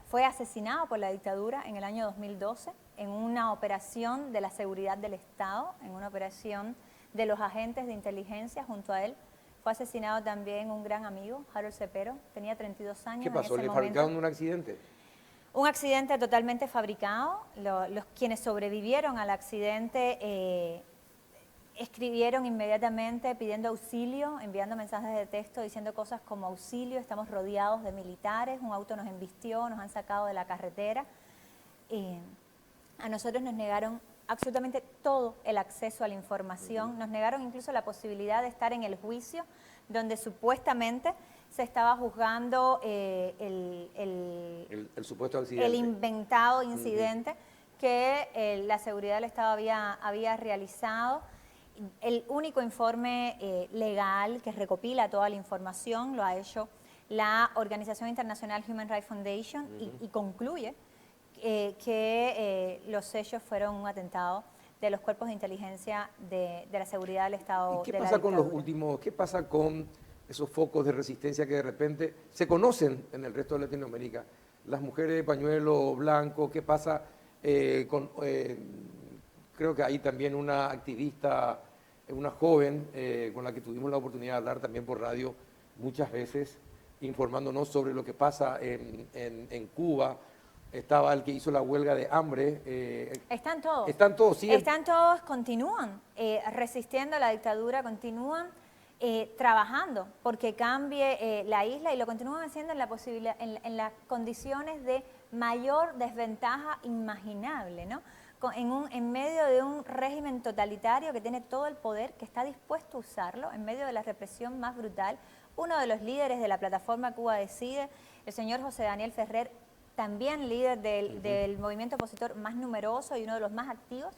G: fue asesinado por la dictadura en el año 2012 en una operación de la seguridad del Estado, en una operación de los agentes de inteligencia junto a él. Fue asesinado también un gran amigo, Harold Cepero, tenía 32 años.
A: ¿Qué pasó? ¿Le fabricaron un accidente?
G: Un accidente totalmente fabricado. Los quienes sobrevivieron al accidente escribieron inmediatamente pidiendo auxilio, enviando mensajes de texto diciendo cosas como auxilio, estamos rodeados de militares, un auto nos embistió, nos han sacado de la carretera. A nosotros nos negaron absolutamente todo el acceso a la información, nos negaron incluso la posibilidad de estar en el juicio donde supuestamente se estaba juzgando el
A: supuesto accidente.
G: El inventado incidente que la seguridad del Estado había realizado. El único informe legal que recopila toda la información lo ha hecho la Organización Internacional Human Rights Foundation y concluye que los hechos fueron un atentado de los cuerpos de inteligencia de la seguridad del Estado.
A: ¿Y qué pasa con los últimos? ¿Qué pasa con esos focos de resistencia que de repente se conocen en el resto de Latinoamérica? Las mujeres de pañuelo blanco, ¿qué pasa con... creo que hay también una activista, una joven con la que tuvimos la oportunidad de hablar también por radio muchas veces, informándonos sobre lo que pasa en Cuba. Estaba el que hizo la huelga de hambre.
G: Están todos.
A: Están todos, sí.
G: Están todos, continúan resistiendo a la dictadura, continúan trabajando porque cambie la isla y lo continúan haciendo en las condiciones de mayor desventaja imaginable, ¿no? En medio de un régimen totalitario que tiene todo el poder, que está dispuesto a usarlo, en medio de la represión más brutal. Uno de los líderes de la plataforma Cuba Decide, el señor José Daniel Ferrer, también líder del movimiento opositor más numeroso y uno de los más activos,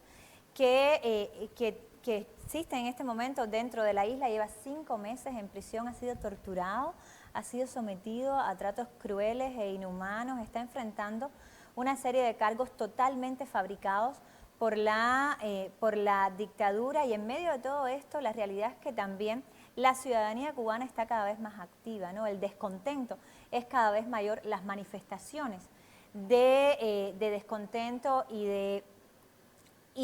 G: que existe en este momento dentro de la isla, lleva 5 meses en prisión, ha sido torturado, ha sido sometido a tratos crueles e inhumanos, está enfrentando una serie de cargos totalmente fabricados por la dictadura, y en medio de todo esto la realidad es que también la ciudadanía cubana está cada vez más activa, ¿no? El descontento es cada vez mayor, las manifestaciones de descontento y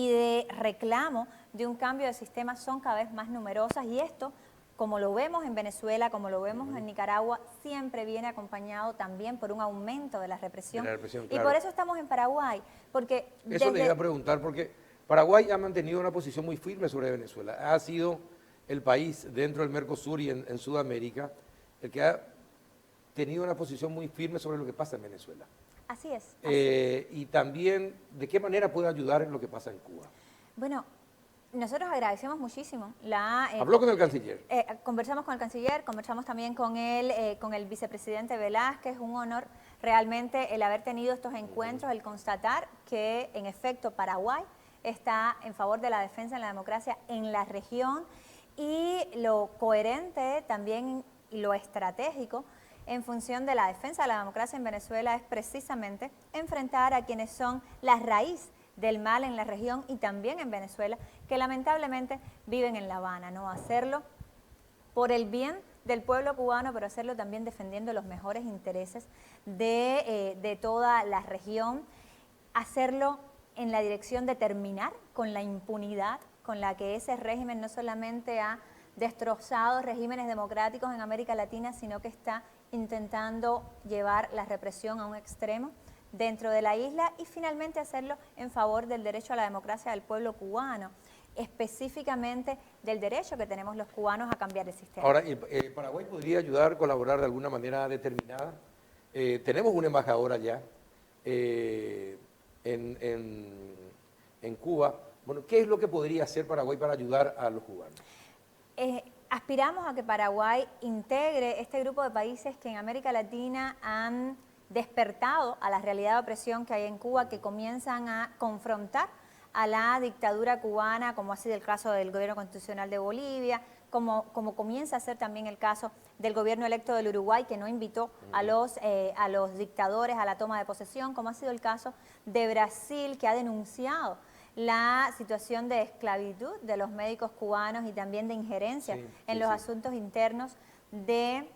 G: de reclamo de un cambio de sistema son cada vez más numerosas, y esto, como lo vemos en Venezuela, como lo vemos en Nicaragua, siempre viene acompañado también por un aumento de la represión.
A: Claro.
G: Y por eso estamos en Paraguay, porque...
A: Eso le iba a preguntar, porque Paraguay ha mantenido una posición muy firme sobre Venezuela. Ha sido el país dentro del Mercosur y en Sudamérica el que ha tenido una posición muy firme sobre lo que pasa en Venezuela.
G: Así es.
A: Y también, ¿de qué manera puede ayudar en lo que pasa en Cuba?
G: Bueno, nosotros agradecemos muchísimo
A: ¿Habló con el canciller?
G: Conversamos con el canciller, conversamos también con el vicepresidente Velázquez. Un honor realmente el haber tenido estos encuentros, el constatar que en efecto Paraguay está en favor de la defensa de la democracia en la región y lo coherente también y lo estratégico en función de la defensa de la democracia en Venezuela es precisamente enfrentar a quienes son la raíz del mal en la región y también en Venezuela, que lamentablemente viven en La Habana, ¿no? Hacerlo por el bien del pueblo cubano, pero hacerlo también defendiendo los mejores intereses de toda la región, hacerlo en la dirección de terminar con la impunidad con la que ese régimen no solamente ha destrozado regímenes democráticos en América Latina, sino que está intentando llevar la represión a un extremo dentro de la isla y finalmente hacerlo en favor del derecho a la democracia del pueblo cubano, específicamente del derecho que tenemos los cubanos a cambiar el sistema.
A: Ahora, ¿Paraguay podría ayudar, colaborar de alguna manera determinada? Tenemos un embajador allá en Cuba. Bueno, ¿qué es lo que podría hacer Paraguay para ayudar a los cubanos?
G: Aspiramos a que Paraguay integre este grupo de países que en América Latina han despertado a la realidad de opresión que hay en Cuba, que comienzan a confrontar a la dictadura cubana, como ha sido el caso del gobierno constitucional de Bolivia, como comienza a ser también el caso del gobierno electo del Uruguay, que no invitó a los dictadores a la toma de posesión, como ha sido el caso de Brasil, que ha denunciado la situación de esclavitud de los médicos cubanos y también de injerencia en los asuntos internos de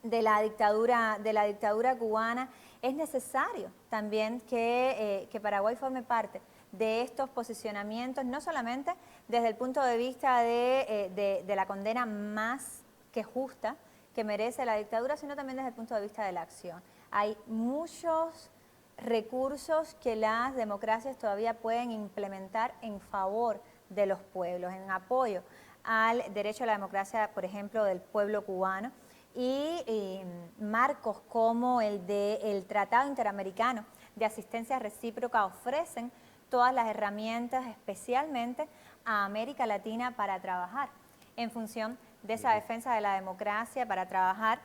G: la dictadura cubana. Es necesario también que Paraguay forme parte de estos posicionamientos, no solamente desde el punto de vista de la condena más que justa que merece la dictadura, sino también desde el punto de vista de la acción. Hay muchos recursos que las democracias todavía pueden implementar en favor de los pueblos, en apoyo al derecho a la democracia, por ejemplo, del pueblo cubano, y marcos como el del Tratado Interamericano de Asistencia Recíproca ofrecen todas las herramientas, especialmente a América Latina, para trabajar en función de esa defensa de la democracia, para trabajar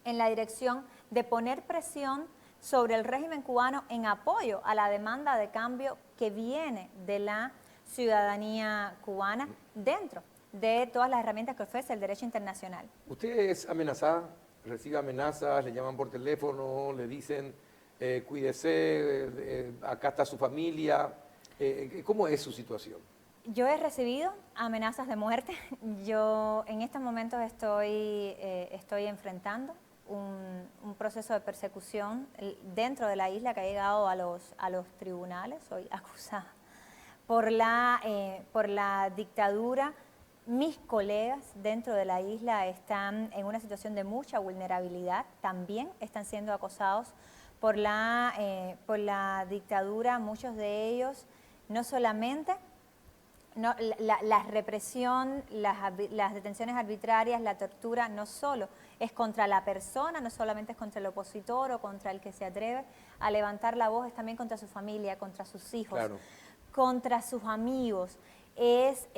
G: en la dirección de poner presión sobre el régimen cubano en apoyo a la demanda de cambio que viene de la ciudadanía cubana dentro de todas las herramientas que ofrece el derecho internacional.
A: ¿Usted es amenazada? ¿Recibe amenazas? ¿Le llaman por teléfono? ¿Le dicen cuídese, acá está su familia? ¿Cómo es su situación?
G: Yo he recibido amenazas de muerte. Yo en estos momentos estoy enfrentando un proceso de persecución dentro de la isla que ha llegado a los tribunales. Soy acusada por la dictadura. Mis colegas dentro de la isla están en una situación de mucha vulnerabilidad, también están siendo acosados por la dictadura, muchos de ellos, no solamente la represión, las detenciones arbitrarias, la tortura, no solo es contra la persona, no solamente es contra el opositor o contra el que se atreve a levantar la voz, es también contra su familia, contra sus hijos, claro, contra sus amigos. Es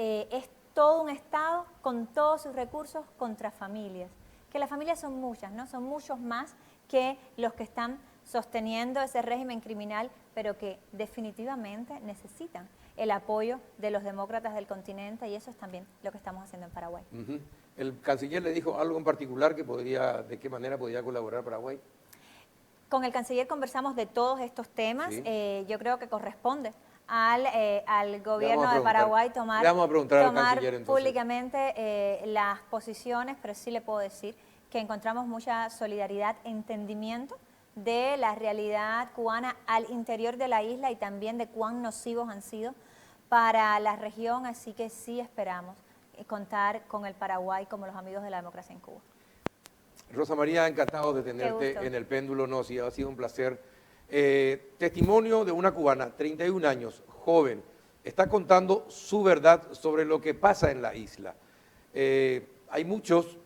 G: todo un Estado con todos sus recursos contra familias, que las familias son muchas, ¿no? Son muchos más que los que están sosteniendo ese régimen criminal, pero que definitivamente necesitan el apoyo de los demócratas del continente, y eso es también lo que estamos haciendo en Paraguay.
A: ¿El canciller le dijo algo en particular de qué manera podría colaborar Paraguay?
G: Con el canciller conversamos de todos estos temas. ¿Sí? Yo creo que corresponde al gobierno de Paraguay tomar públicamente las posiciones, pero sí le puedo decir que encontramos mucha solidaridad, entendimiento de la realidad cubana al interior de la isla y también de cuán nocivos han sido para la región, así que sí esperamos contar con el Paraguay como los amigos de la democracia en Cuba.
A: Rosa María, encantado de tenerte en El Péndulo, no, sí, ha sido un placer. Testimonio de una cubana, 31 años, joven, está contando su verdad sobre lo que pasa en la isla. Hay muchos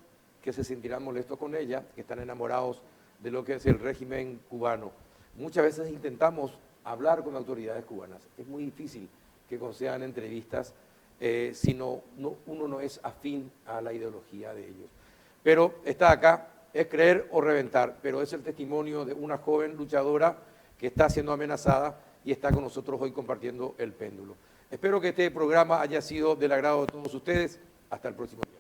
A: que se sentirán molestos con ella, que están enamorados de lo que es el régimen cubano. Muchas veces intentamos hablar con autoridades cubanas. Es muy difícil que concedan entrevistas si uno no es afín a la ideología de ellos. Pero está acá, es creer o reventar, pero es el testimonio de una joven luchadora que está siendo amenazada y está con nosotros hoy compartiendo El Péndulo. Espero que este programa haya sido del agrado de todos ustedes. Hasta el próximo día.